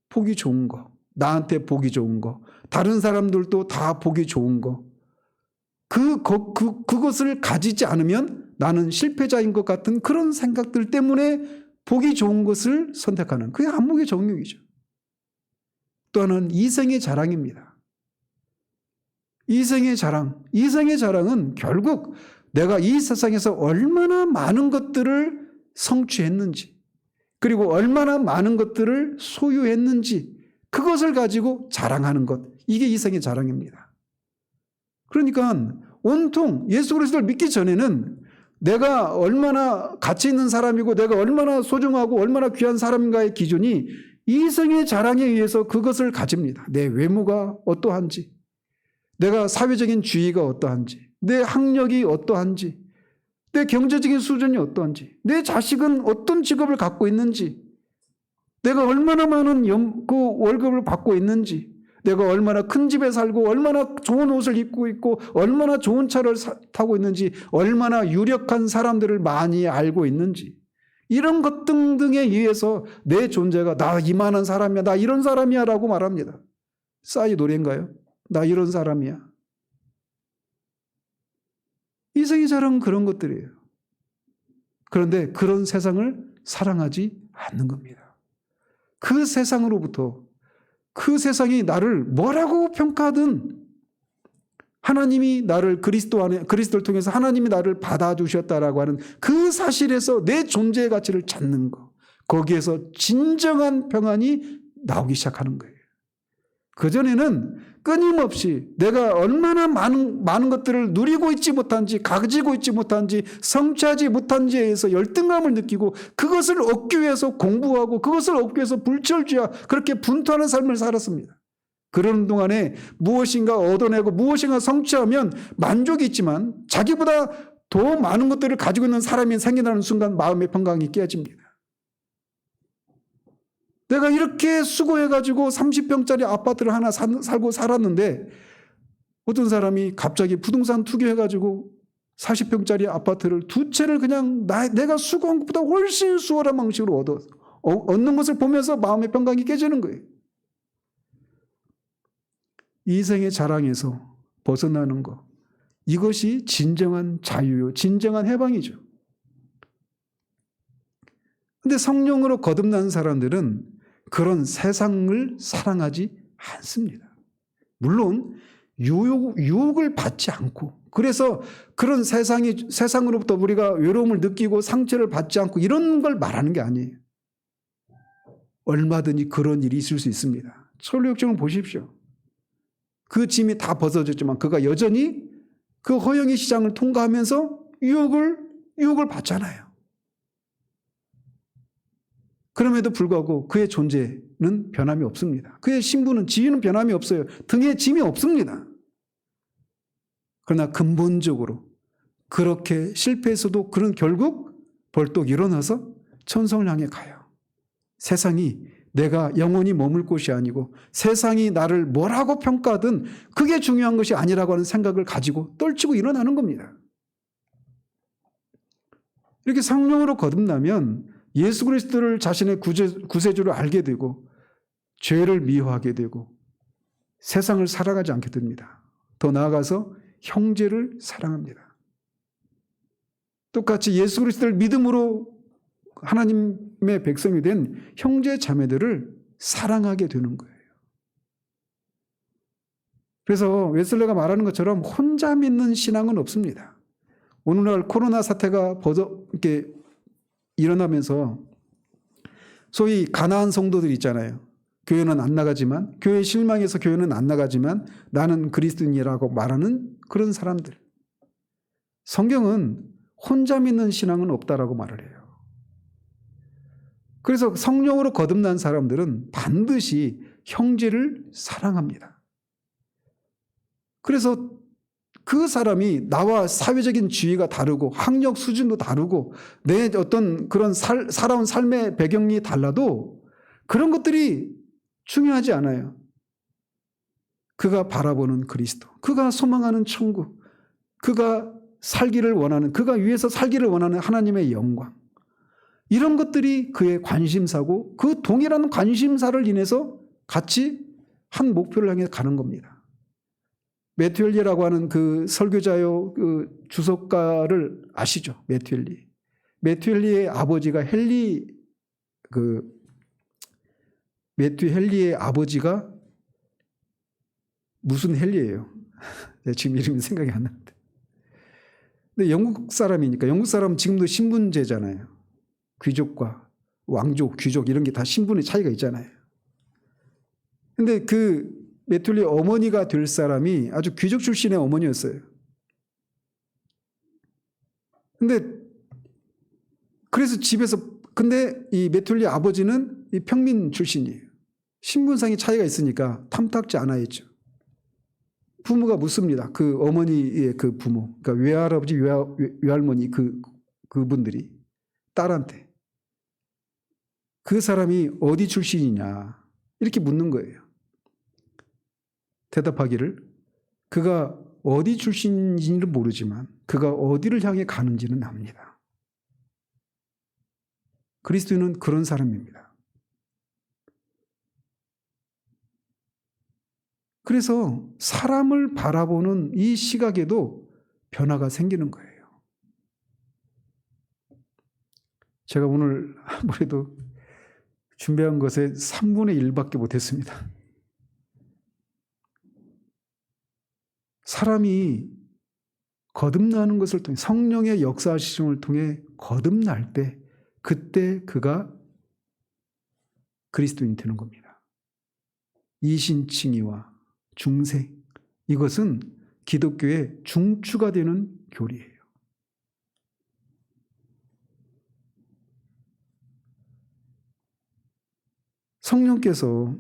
보기 좋은 거, 나한테 보기 좋은 거, 다른 사람들도 다 보기 좋은 거, 그것을 가지지 않으면 나는 실패자인 것 같은 그런 생각들 때문에 보기 좋은 것을 선택하는, 그게 안목의 정욕이죠. 또 하나는 이성의 자랑입니다. 이성의 자랑은 결국 내가 이 세상에서 얼마나 많은 것들을 성취했는지, 그리고 얼마나 많은 것들을 소유했는지, 그것을 가지고 자랑하는 것, 이게 이성의 자랑입니다. 그러니까 온통 예수 그리스도를 믿기 전에는 내가 얼마나 가치 있는 사람이고 내가 얼마나 소중하고 얼마나 귀한 사람인가의 기준이 이성의 자랑에 의해서 그것을 가집니다. 내 외모가 어떠한지, 내가 사회적인 지위가 어떠한지, 내 학력이 어떠한지, 내 경제적인 수준이 어떠한지, 내 자식은 어떤 직업을 갖고 있는지, 내가 얼마나 많은 그 월급을 받고 있는지, 내가 얼마나 큰 집에 살고 얼마나 좋은 옷을 입고 있고 얼마나 좋은 차를 타고 있는지, 얼마나 유력한 사람들을 많이 알고 있는지, 이런 것 등등에 의해서 내 존재가 나 이만한 사람이야, 나 이런 사람이야 라고 말합니다. 싸이 노래인가요? 나 이런 사람이야. 이성의 자랑은 그런 것들이에요. 그런데 그런 세상을 사랑하지 않는 겁니다. 그 세상으로부터, 그 세상이 나를 뭐라고 평가하든 하나님이 나를 그리스도를 통해서 하나님이 나를 받아주셨다라고 하는 그 사실에서 내 존재의 가치를 찾는 것, 거기에서 진정한 평안이 나오기 시작하는 거예요. 그전에는 끊임없이 내가 얼마나 많은 것들을 누리고 있지 못한지, 가지고 있지 못한지, 성취하지 못한지에 의해서 열등감을 느끼고 그것을 얻기 위해서 공부하고 그것을 얻기 위해서 불철주야 그렇게 분투하는 삶을 살았습니다. 그러는 동안에 무엇인가 얻어내고 무엇인가 성취하면 만족이 있지만 자기보다 더 많은 것들을 가지고 있는 사람이 생겨나는 순간 마음의 평강이 깨집니다. 내가 이렇게 수고해가지고 30평짜리 아파트를 하나 살고 살았는데 어떤 사람이 갑자기 부동산 투기해가지고 40평짜리 아파트를 두 채를 그냥 내가 수고한 것보다 훨씬 수월한 방식으로 얻는 것을 보면서 마음의 평강이 깨지는 거예요. 이생의 자랑에서 벗어나는 것, 이것이 진정한 자유요, 진정한 해방이죠. 그런데 성령으로 거듭난 사람들은 그런 세상을 사랑하지 않습니다. 물론 유혹을 받지 않고, 그래서 그런 세상으로부터 우리가 외로움을 느끼고 상처를 받지 않고 이런 걸 말하는 게 아니에요. 얼마든지 그런 일이 있을 수 있습니다. 서울 역정을 보십시오. 그 짐이 다 벗어졌지만 그가 여전히 그 허영의 시장을 통과하면서 유혹을 받잖아요. 그럼에도 불구하고 그의 존재는 변함이 없습니다. 그의 신분은, 지위는 변함이 없어요. 등에 짐이 없습니다. 그러나 근본적으로 그렇게 실패해서도 그는 결국 벌떡 일어나서 천성을 향해 가요. 세상이 내가 영원히 머물 곳이 아니고 세상이 나를 뭐라고 평가하든 그게 중요한 것이 아니라고 하는 생각을 가지고 떨치고 일어나는 겁니다. 이렇게 성령으로 거듭나면 예수 그리스도를 자신의 구세주로 알게 되고 죄를 미워하게 되고 세상을 살아가지 않게 됩니다. 더 나아가서 형제를 사랑합니다. 똑같이 예수 그리스도를 믿음으로 하나님의 백성이 된 형제 자매들을 사랑하게 되는 거예요. 그래서 웨슬레가 말하는 것처럼 혼자 믿는 신앙은 없습니다. 오늘날 코로나 사태가 이렇게 일어나면서 소위 가난한 성도들 있잖아요. 교회는 안 나가지만, 교회 실망해서 교회는 안 나가지만 나는 그리스도인이라고 말하는 그런 사람들. 성경은 혼자 믿는 신앙은 없다라고 말을 해요. 그래서 성령으로 거듭난 사람들은 반드시 형제를 사랑합니다. 그래서 그 사람이 나와 사회적인 지위가 다르고 학력 수준도 다르고 내 어떤 그런 살아온 삶의 배경이 달라도 그런 것들이 중요하지 않아요. 그가 바라보는 그리스도, 그가 소망하는 천국, 그가 살기를 원하는, 그가 위에서 살기를 원하는 하나님의 영광, 이런 것들이 그의 관심사고 그 동일한 관심사를 인해서 같이 한 목표를 향해 가는 겁니다. 매튜 헨리라고 하는 그 설교자요, 그 주석가를 아시죠? 매튜 헨리. 매튜 헨리의 아버지가 매튜 헨리의 아버지가 무슨 헨리예요? 지금 이름이 생각이 안 나는데. 근데 영국 사람이니까, 영국 사람은 지금도 신분제잖아요. 귀족과 왕족, 귀족 이런 게 다 신분의 차이가 있잖아요. 근데 그 매튜 헨리 어머니가 될 사람이 아주 귀족 출신의 어머니였어요. 근데 그래서 근데 이 매튜 헨리 아버지는 이 평민 출신이에요. 신분상의 차이가 있으니까 탐탁지 않아 했죠. 부모가 묻습니다. 그 어머니의 그 부모, 그러니까 외할아버지, 외할머니 그분들이 딸한테 그 사람이 어디 출신이냐 이렇게 묻는 거예요. 대답하기를 그가 어디 출신인지는 모르지만 그가 어디를 향해 가는지는 압니다. 그리스도인은 그런 사람입니다. 그래서 사람을 바라보는 이 시각에도 변화가 생기는 거예요. 제가 오늘 아무래도 준비한 것의 3분의 1밖에 못했습니다. 사람이 거듭나는 것을 통해 성령의 역사하심을 통해 거듭날 때 그때 그가 그리스도인이 되는 겁니다. 이신칭의와 중생, 이것은 기독교의 중추가 되는 교리예요. 성령께서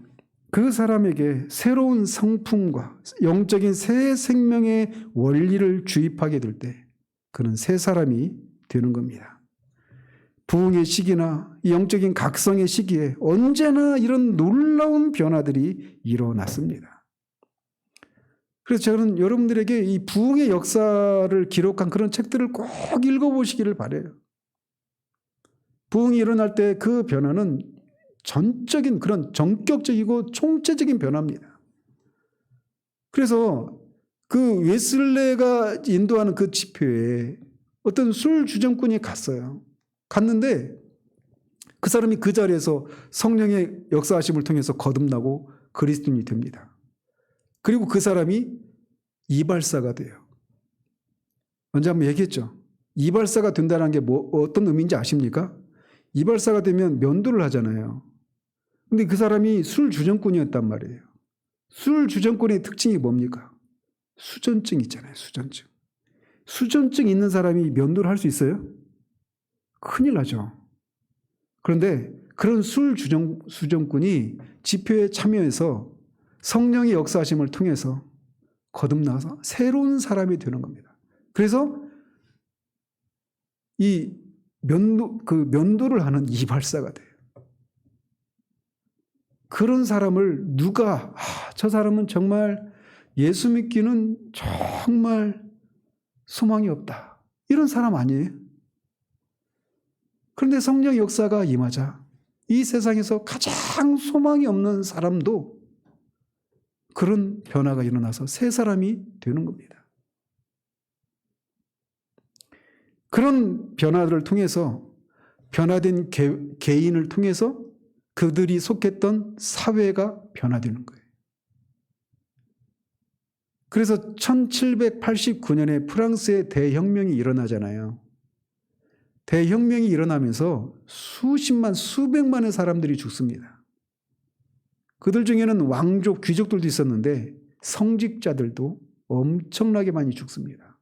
그 사람에게 새로운 성품과 영적인 새 생명의 원리를 주입하게 될 때 그는 새 사람이 되는 겁니다. 부흥의 시기나 영적인 각성의 시기에 언제나 이런 놀라운 변화들이 일어났습니다. 그래서 저는 여러분들에게 이 부흥의 역사를 기록한 그런 책들을 꼭 읽어보시기를 바라요. 부흥이 일어날 때 그 변화는 전적인 그런 전격적이고 총체적인 변화입니다. 그래서 그 웨슬레가 인도하는 그 집회에 어떤 술 주정꾼이 갔는데 그 사람이 그 자리에서 성령의 역사하심을 통해서 거듭나고 그리스도인이 됩니다. 그리고 그 사람이 이발사가 돼요. 먼저 한번 얘기했죠. 이발사가 된다는 게 어떤 의미인지 아십니까? 이발사가 되면 면도를 하잖아요. 근데 그 사람이 술 주정꾼이었단 말이에요. 술 주정꾼의 특징이 뭡니까? 수전증 있잖아요. 수전증. 수전증 있는 사람이 면도를 할 수 있어요? 큰일 나죠. 그런데 그런 술 주정꾼이 집회에 참여해서 성령의 역사하심을 통해서 거듭나서 새로운 사람이 되는 겁니다. 그래서 이 면도를 하는 이발사가 돼요. 그런 사람을 저 사람은 정말 예수 믿기는 정말 소망이 없다. 이런 사람 아니에요? 그런데 성령 역사가 임하자 이 세상에서 가장 소망이 없는 사람도 그런 변화가 일어나서 새 사람이 되는 겁니다. 그런 변화를 통해서 변화된 개인을 통해서 그들이 속했던 사회가 변화되는 거예요. 그래서 1789년에 프랑스의 대혁명이 일어나잖아요. 대혁명이 일어나면서 수십만, 수백만의 사람들이 죽습니다. 그들 중에는 왕족, 귀족들도 있었는데 성직자들도 엄청나게 많이 죽습니다.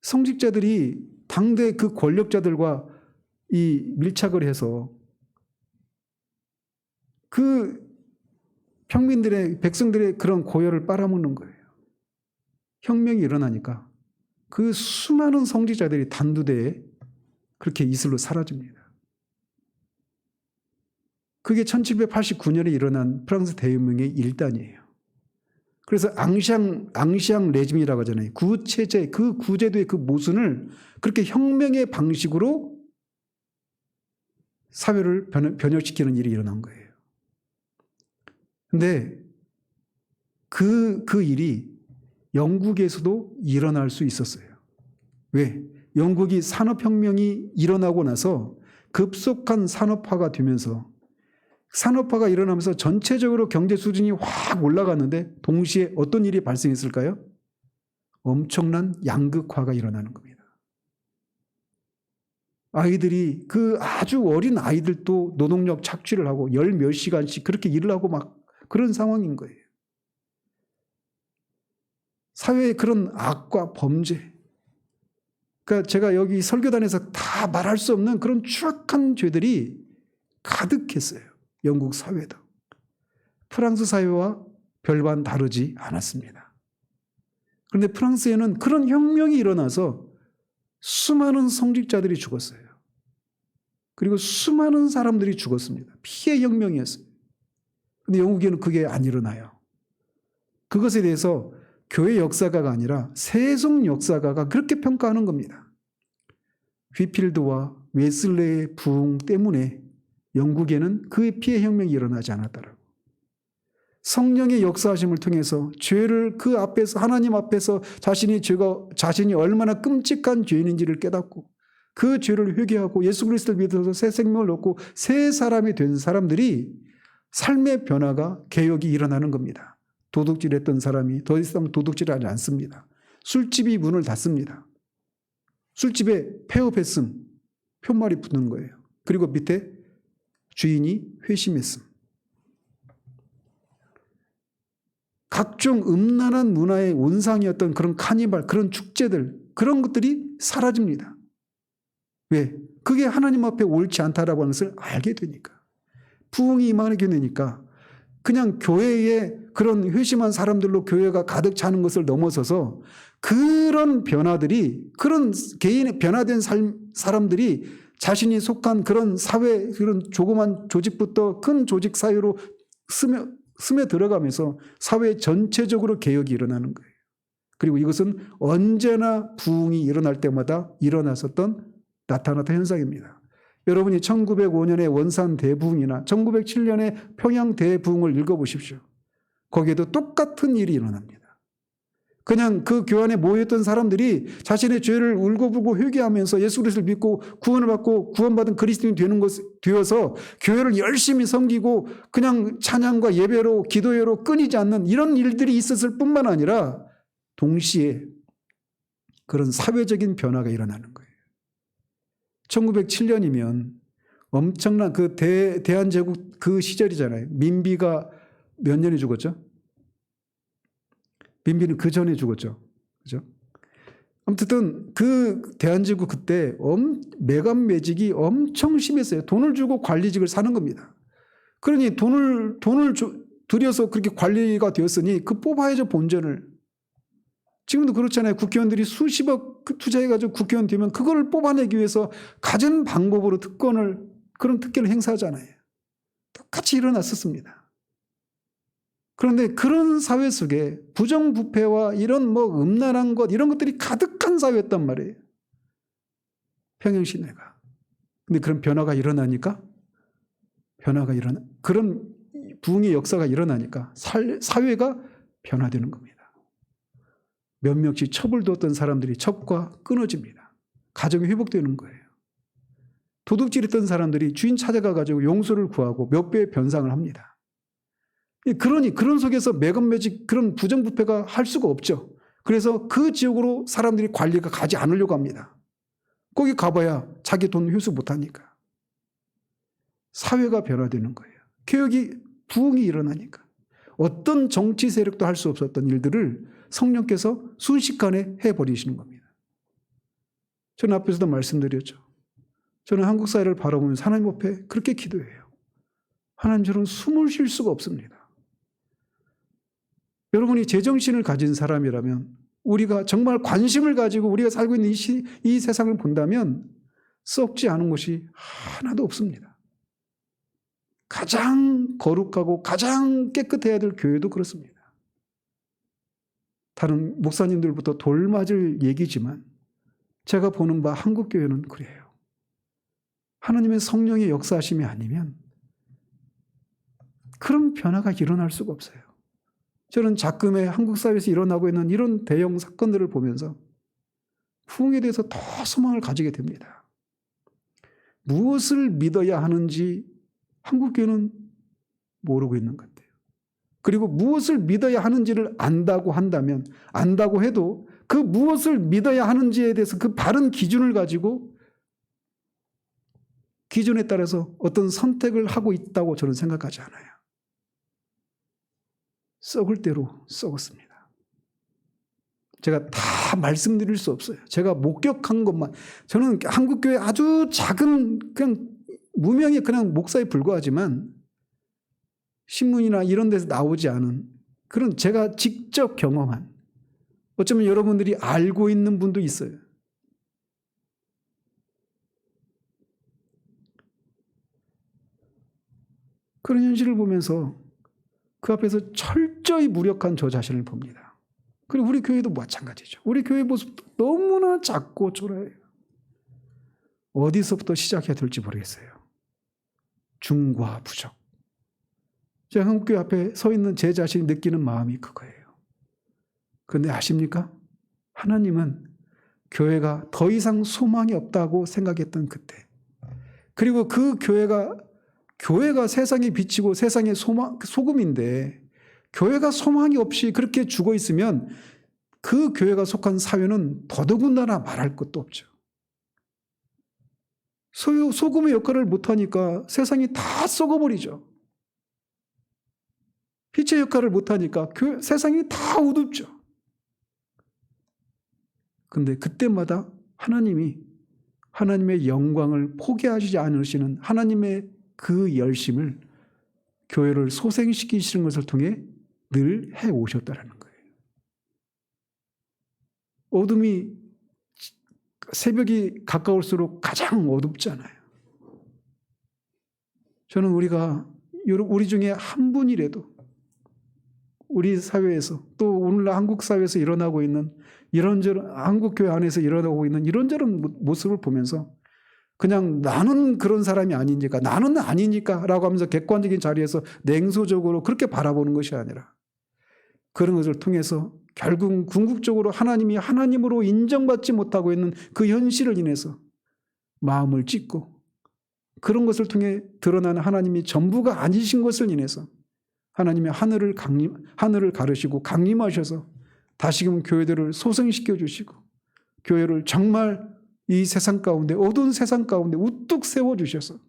성직자들이 당대 그 권력자들과 이 밀착을 해서 그 평민들의, 백성들의 그런 고열을 빨아먹는 거예요. 혁명이 일어나니까 그 수많은 성직자들이 단두대에 그렇게 이슬로 사라집니다. 그게 1789년에 일어난 프랑스 대혁명의 일단이에요. 그래서 앙시앙 레짐이라고 하잖아요. 구체제, 그 구제도의 그 모순을 그렇게 혁명의 방식으로 사회를 변혁시키는 일이 일어난 거예요. 근데 그 일이 영국에서도 일어날 수 있었어요. 왜? 영국이 산업혁명이 일어나고 나서 급속한 산업화가 되면서 산업화가 일어나면서 전체적으로 경제 수준이 확 올라갔는데 동시에 어떤 일이 발생했을까요? 엄청난 양극화가 일어나는 겁니다. 아이들이 그 아주 어린 아이들도 노동력 착취를 하고 열 몇 시간씩 그렇게 일을 하고 막 그런 상황인 거예요. 사회의 그런 악과 범죄. 그러니까 제가 여기 설교단에서 다 말할 수 없는 그런 추악한 죄들이 가득했어요. 영국 사회도. 프랑스 사회와 별반 다르지 않았습니다. 그런데 프랑스에는 그런 혁명이 일어나서 수많은 성직자들이 죽었어요. 그리고 수많은 사람들이 죽었습니다. 피해 혁명이었어요. 그런데 영국에는 그게 안 일어나요. 그것에 대해서 교회 역사가가 아니라 세속 역사가가 그렇게 평가하는 겁니다. 휘필드와 웨슬레의 부흥 때문에 영국에는 그 피해 혁명이 일어나지 않았다라고. 성령의 역사하심을 통해서 죄를 그 앞에서 하나님 앞에서 자신이 얼마나 끔찍한 죄인인지를 깨닫고 그 죄를 회개하고 예수 그리스도를 믿어서 새 생명을 얻고 새 사람이 된 사람들이 삶의 변화가 개혁이 일어나는 겁니다. 도둑질했던 사람이 더 이상 도둑질하지 않습니다. 술집이 문을 닫습니다. 술집에 폐업했음, 표말이 붙는 거예요. 그리고 밑에 주인이 회심했음. 각종 음란한 문화의 온상이었던 그런 카니발, 그런 축제들, 그런 것들이 사라집니다. 왜? 그게 하나님 앞에 옳지 않다라고 하는 것을 알게 되니까. 부흥이 임하게 되니까 그냥 교회에 그런 회심한 사람들로 교회가 가득 차는 것을 넘어서서 그런 변화들이, 그런 개인의 변화된 사람들이 자신이 속한 그런 사회, 그런 조그만 조직부터 큰 조직 사회로 스며들어가면서 사회 전체적으로 개혁이 일어나는 거예요. 그리고 이것은 언제나 부흥이 일어날 때마다 나타났던 현상입니다. 여러분이 1905년의 원산 대부흥이나 1907년의 평양 대부흥을 읽어보십시오. 거기에도 똑같은 일이 일어납니다. 그냥 그 교환에 모였던 사람들이 자신의 죄를 울고불고 회개하면서 예수 그리스도를 믿고 구원을 받고 구원받은 그리스도인이 되어서 교회를 열심히 섬기고 그냥 찬양과 예배로 기도회로 끊이지 않는 이런 일들이 있었을 뿐만 아니라 동시에 그런 사회적인 변화가 일어나는 거예요. 1907년이면 엄청난 그 대한제국 그 시절이잖아요. 민비가 몇 년에 죽었죠? 민비는 그 전에 죽었죠. 그죠? 아무튼 그 대한제국 그때 매감 매직이 엄청 심했어요. 돈을 주고 관리직을 사는 겁니다. 그러니 돈을 들여서 그렇게 관리가 되었으니 그 뽑아야죠, 본전을. 지금도 그렇잖아요. 국회의원들이 수십억 투자해가지고 국회의원 되면 그걸 뽑아내기 위해서 갖은 방법으로 그런 특권을 행사하잖아요. 똑같이 일어났었습니다. 그런데 그런 사회 속에 부정부패와 이런 음란한 것, 이런 것들이 가득한 사회였단 말이에요. 평양시내가. 근데 그런 변화가 일어나니까, 그런 부흥의 역사가 일어나니까 사회가 변화되는 겁니다. 몇 명씩 첩을 두었던 사람들이 첩과 끊어집니다. 가정이 회복되는 거예요. 도둑질했던 사람들이 주인 찾아가가지고 용서를 구하고 몇 배의 변상을 합니다. 그러니 그런 속에서 매건매직 그런 부정부패가 할 수가 없죠. 그래서 그 지역으로 사람들이 관리가 가지 않으려고 합니다. 거기 가봐야 자기 돈 회수 못하니까. 사회가 변화되는 거예요. 개혁이 부흥이 일어나니까. 어떤 정치 세력도 할 수 없었던 일들을 성령께서 순식간에 해버리시는 겁니다. 저는 앞에서도 말씀드렸죠. 저는 한국 사회를 바라보면서 하나님 앞에 그렇게 기도해요. 하나님, 저는 숨을 쉴 수가 없습니다. 여러분이 제정신을 가진 사람이라면, 우리가 정말 관심을 가지고 우리가 살고 있는 이 세상을 본다면 썩지 않은 곳이 하나도 없습니다. 가장 거룩하고 가장 깨끗해야 될 교회도 그렇습니다. 다른 목사님들부터 돌맞을 얘기지만 제가 보는 바 한국 교회는 그래요. 하나님의 성령의 역사하심이 아니면 그런 변화가 일어날 수가 없어요. 저는 작금의 한국 사회에서 일어나고 있는 이런 대형 사건들을 보면서 부흥에 대해서 더 소망을 가지게 됩니다. 무엇을 믿어야 하는지 한국 교회는 모르고 있는 것 같아요. 그리고 무엇을 믿어야 하는지를 안다고 한다면, 안다고 해도 그 무엇을 믿어야 하는지에 대해서 그 바른 기준을 가지고 기준에 따라서 어떤 선택을 하고 있다고 저는 생각하지 않아요. 썩을 대로 썩었습니다. 제가 다 말씀드릴 수 없어요. 제가 목격한 것만. 저는 한국교회 아주 작은 그냥 무명의 그냥 목사에 불과하지만 신문이나 이런 데서 나오지 않은 그런 제가 직접 경험한, 어쩌면 여러분들이 알고 있는 분도 있어요. 그런 현실을 보면서 그 앞에서 철저히 무력한 저 자신을 봅니다. 그리고 우리 교회도 마찬가지죠. 우리 교회 모습도 너무나 작고 초라해요. 어디서부터 시작해야 될지 모르겠어요. 중과 부족. 제가 한국교회 앞에 서 있는 제 자신이 느끼는 마음이 그거예요. 그런데 아십니까? 하나님은 교회가 더 이상 소망이 없다고 생각했던 그때, 그리고 그 교회가 세상에 비치고 세상의 소금인데 교회가 소망이 없이 그렇게 죽어 있으면 그 교회가 속한 사회는 더더군다나 말할 것도 없죠. 소금의 역할을 못하니까 세상이 다 썩어버리죠. 빛의 역할을 못하니까 세상이 다 어둡죠. 근데 그때마다 하나님이 하나님의 영광을 포기하지 않으시는 하나님의 그 열심을 교회를 소생시키시는 것을 통해 늘 해오셨다는 거예요. 어둠이 새벽이 가까울수록 가장 어둡잖아요. 저는 우리 중에 한 분이라도 우리 사회에서 또 오늘날 한국 사회에서 일어나고 있는 이런저런 한국 교회 안에서 일어나고 있는 이런저런 모습을 보면서 그냥 나는 그런 사람이 아니니까, 나는 아니니까 라고 하면서 객관적인 자리에서 냉소적으로 그렇게 바라보는 것이 아니라 그런 것을 통해서 결국 궁극적으로 하나님이 하나님으로 인정받지 못하고 있는 그 현실을 인해서 마음을 찢고, 그런 것을 통해 드러나는 하나님이 전부가 아니신 것을 인해서 하나님이 하늘을 가르시고 강림하셔서 다시금 교회들을 소생시켜 주시고 교회를 정말 이 세상 가운데, 어두운 세상 가운데 우뚝 세워주셔서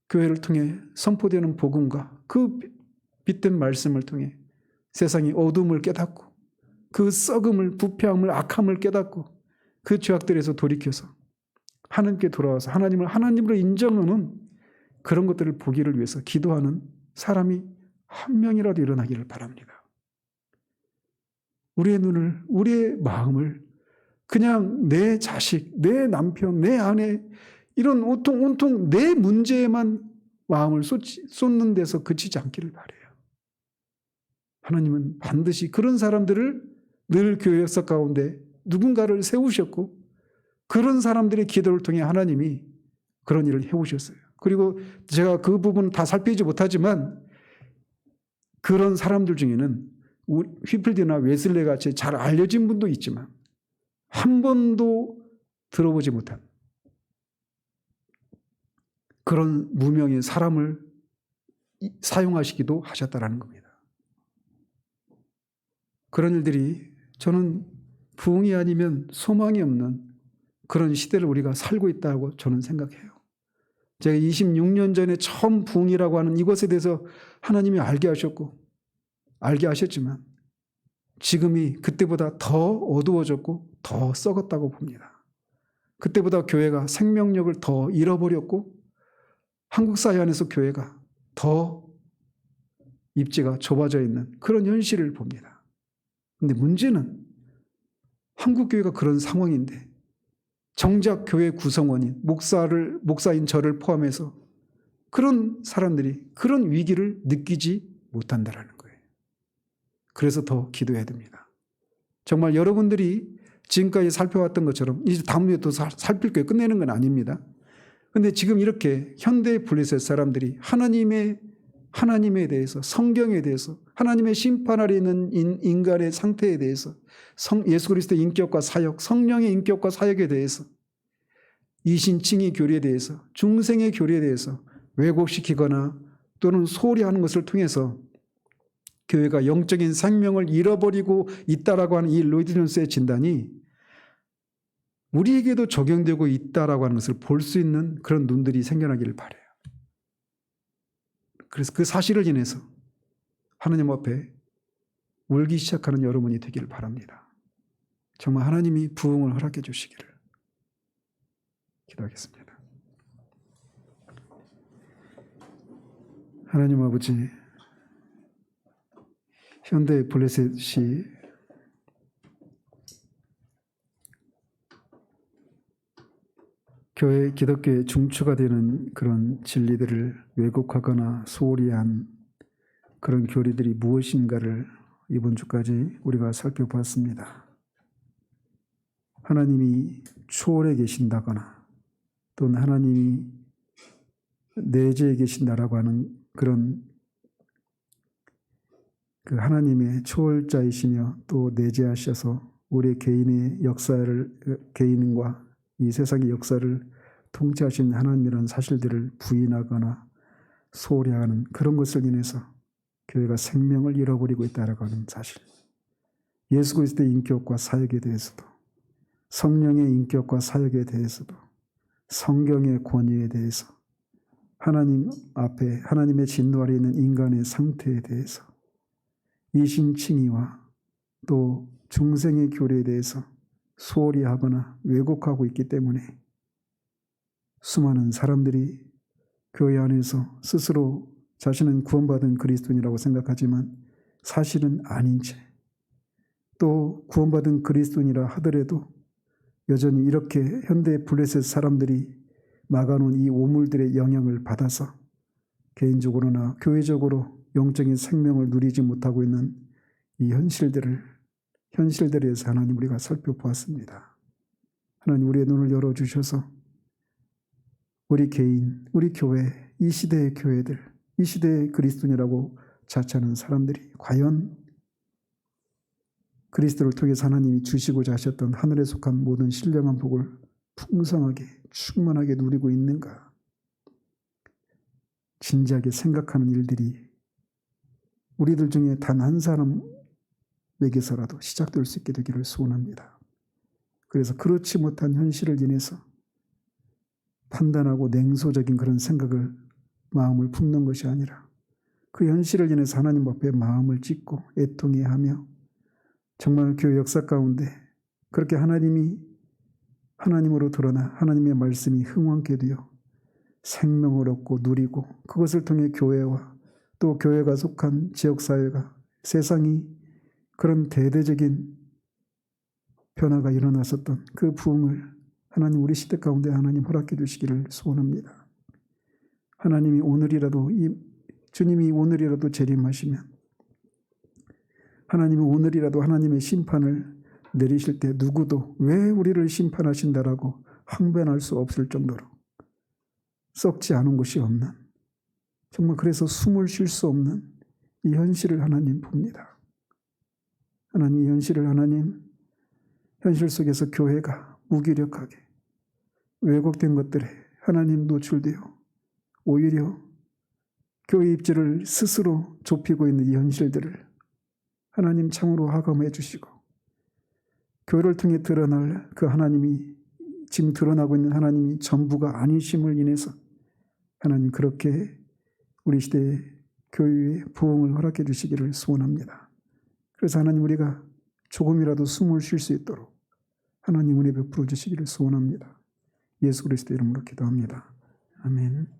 교회를 통해 선포되는 복음과 그 빛된 말씀을 통해 세상이 어둠을 깨닫고 그 썩음을, 부패함을, 악함을 깨닫고 그 죄악들에서 돌이켜서 하나님께 돌아와서 하나님을 하나님으로 인정하는 그런 것들을 보기를 위해서 기도하는 사람이 한 명이라도 일어나기를 바랍니다. 우리의 눈을, 우리의 마음을 그냥 내 자식, 내 남편, 내 아내 이런 온통 내 문제에만 마음을 쏟는 데서 그치지 않기를 바라요. 하나님은 반드시 그런 사람들을 늘 교회 역사 가운데 누군가를 세우셨고 그런 사람들의 기도를 통해 하나님이 그런 일을 해오셨어요. 그리고 제가 그 부분은 다 살피지 못하지만 그런 사람들 중에는 휘필드나 웨슬레 같이 잘 알려진 분도 있지만 한 번도 들어보지 못한 그런 무명의 사람을 사용하시기도 하셨다라는 겁니다. 그런 일들이 저는 부흥이 아니면 소망이 없는 그런 시대를 우리가 살고 있다고 저는 생각해요. 제가 26년 전에 처음 부흥이라고 하는 이것에 대해서 하나님이 알게 하셨지만 지금이 그때보다 더 어두워졌고 더 썩었다고 봅니다. 그때보다 교회가 생명력을 더 잃어버렸고 한국 사회 안에서 교회가 더 입지가 좁아져 있는 그런 현실을 봅니다. 그런데 문제는 한국 교회가 그런 상황인데 정작 교회 구성원인 목사인 저를 포함해서 그런 사람들이 그런 위기를 느끼지 못한다라는 거예요. 그래서 더 기도해야 됩니다. 정말 여러분들이 지금까지 살펴왔던 것처럼 이제 다음 주에 또 살필 거예요. 끝내는 건 아닙니다. 그런데 지금 이렇게 현대 블레셋 사람들이 하나님에 대해서, 성경에 대해서, 하나님의 심판 아래 있는 인간의 상태에 대해서, 예수 그리스도의 인격과 사역, 성령의 인격과 사역에 대해서, 이신칭의 교리에 대해서, 중생의 교리에 대해서 왜곡시키거나 또는 소홀히 하는 것을 통해서 교회가 영적인 생명을 잃어버리고 있다라고 하는 이 로이드존스의 진단이 우리에게도 적용되고 있다라고 하는 것을 볼 수 있는 그런 눈들이 생겨나기를 바라요. 그래서 그 사실을 인해서 하나님 앞에 울기 시작하는 여러분이 되기를 바랍니다. 정말 하나님이 부흥을 허락해 주시기를 기도하겠습니다. 하나님 아버지, 현대 블레셋이 기독교의 중추가 되는 그런 진리들을 왜곡하거나 소홀히 한 그런 교리들이 무엇인가를 이번 주까지 우리가 살펴봤습니다. 하나님이 초월해 계신다거나 또는 하나님이 내재해 계신다라고 하는 그런 그 하나님의 초월자이시며 또 내재하셔서 우리 개인의 개인과 이 세상의 역사를 통치하신 하나님이라는 사실들을 부인하거나 소홀히 하는 그런 것을 인해서 교회가 생명을 잃어버리고 있다라고 하는 사실. 예수 그리스도의 인격과 사역에 대해서도, 성령의 인격과 사역에 대해서도, 성경의 권위에 대해서, 하나님 앞에 하나님의 진노 아래 있는 인간의 상태에 대해서, 이신칭의와 또 중생의 교리에 대해서 소홀히 하거나 왜곡하고 있기 때문에 수많은 사람들이 교회 안에서 스스로 자신은 구원받은 그리스도인이라고 생각하지만 사실은 아닌 채, 또 구원받은 그리스도인이라 하더라도 여전히 이렇게 현대 블레셋 사람들이 막아놓은 이 오물들의 영향을 받아서 개인적으로나 교회적으로 영적인 생명을 누리지 못하고 있는 이 현실들에서 하나님 우리가 살펴보았습니다. 하나님 우리의 눈을 열어주셔서 우리 개인, 우리 교회, 이 시대의 교회들, 이 시대의 그리스도인이라고 자처하는 사람들이 과연 그리스도를 통해서 하나님이 주시고자 하셨던 하늘에 속한 모든 신령한 복을 풍성하게 충만하게 누리고 있는가? 진지하게 생각하는 일들이 우리들 중에 단 한 사람에게서라도 시작될 수 있게 되기를 소원합니다. 그래서 그렇지 못한 현실을 인해서 판단하고 냉소적인 그런 생각을 마음을 품는 것이 아니라 그 현실을 인해서 하나님 앞에 마음을 찢고 애통해하며 정말 교회 역사 가운데 그렇게 하나님으로 드러나 하나님의 말씀이 흥왕케 되어 생명을 얻고 누리고 그것을 통해 교회와 또 교회가 속한 지역사회가 세상이 그런 대대적인 변화가 일어났었던 그 부흥을 하나님 우리 시대 가운데 하나님 허락해 주시기를 소원합니다. 하나님이 오늘이라도 주님이 오늘이라도 재림하시면 하나님이 오늘이라도 하나님의 심판을 내리실 때 누구도 왜 우리를 심판하신다라고 항변할 수 없을 정도로 썩지 않은 곳이 없는 정말 그래서 숨을 쉴 수 없는 이 현실을 하나님 봅니다. 하나님, 이 현실을 하나님, 현실 속에서 교회가 무기력하게 왜곡된 것들에 하나님 노출되어 오히려 교회 입지를 스스로 좁히고 있는 이 현실들을 하나님 참으로 하감해 주시고, 교회를 통해 드러날 그 하나님이, 지금 드러나고 있는 하나님이 전부가 아니심을 인해서 하나님 그렇게 우리 시대의 교회의 부흥을 허락해 주시기를 소원합니다. 그래서 하나님, 우리가 조금이라도 숨을 쉴 수 있도록 하나님 은혜 베풀어 주시기를 소원합니다. 예수 그리스도 이름으로 기도합니다. 아멘.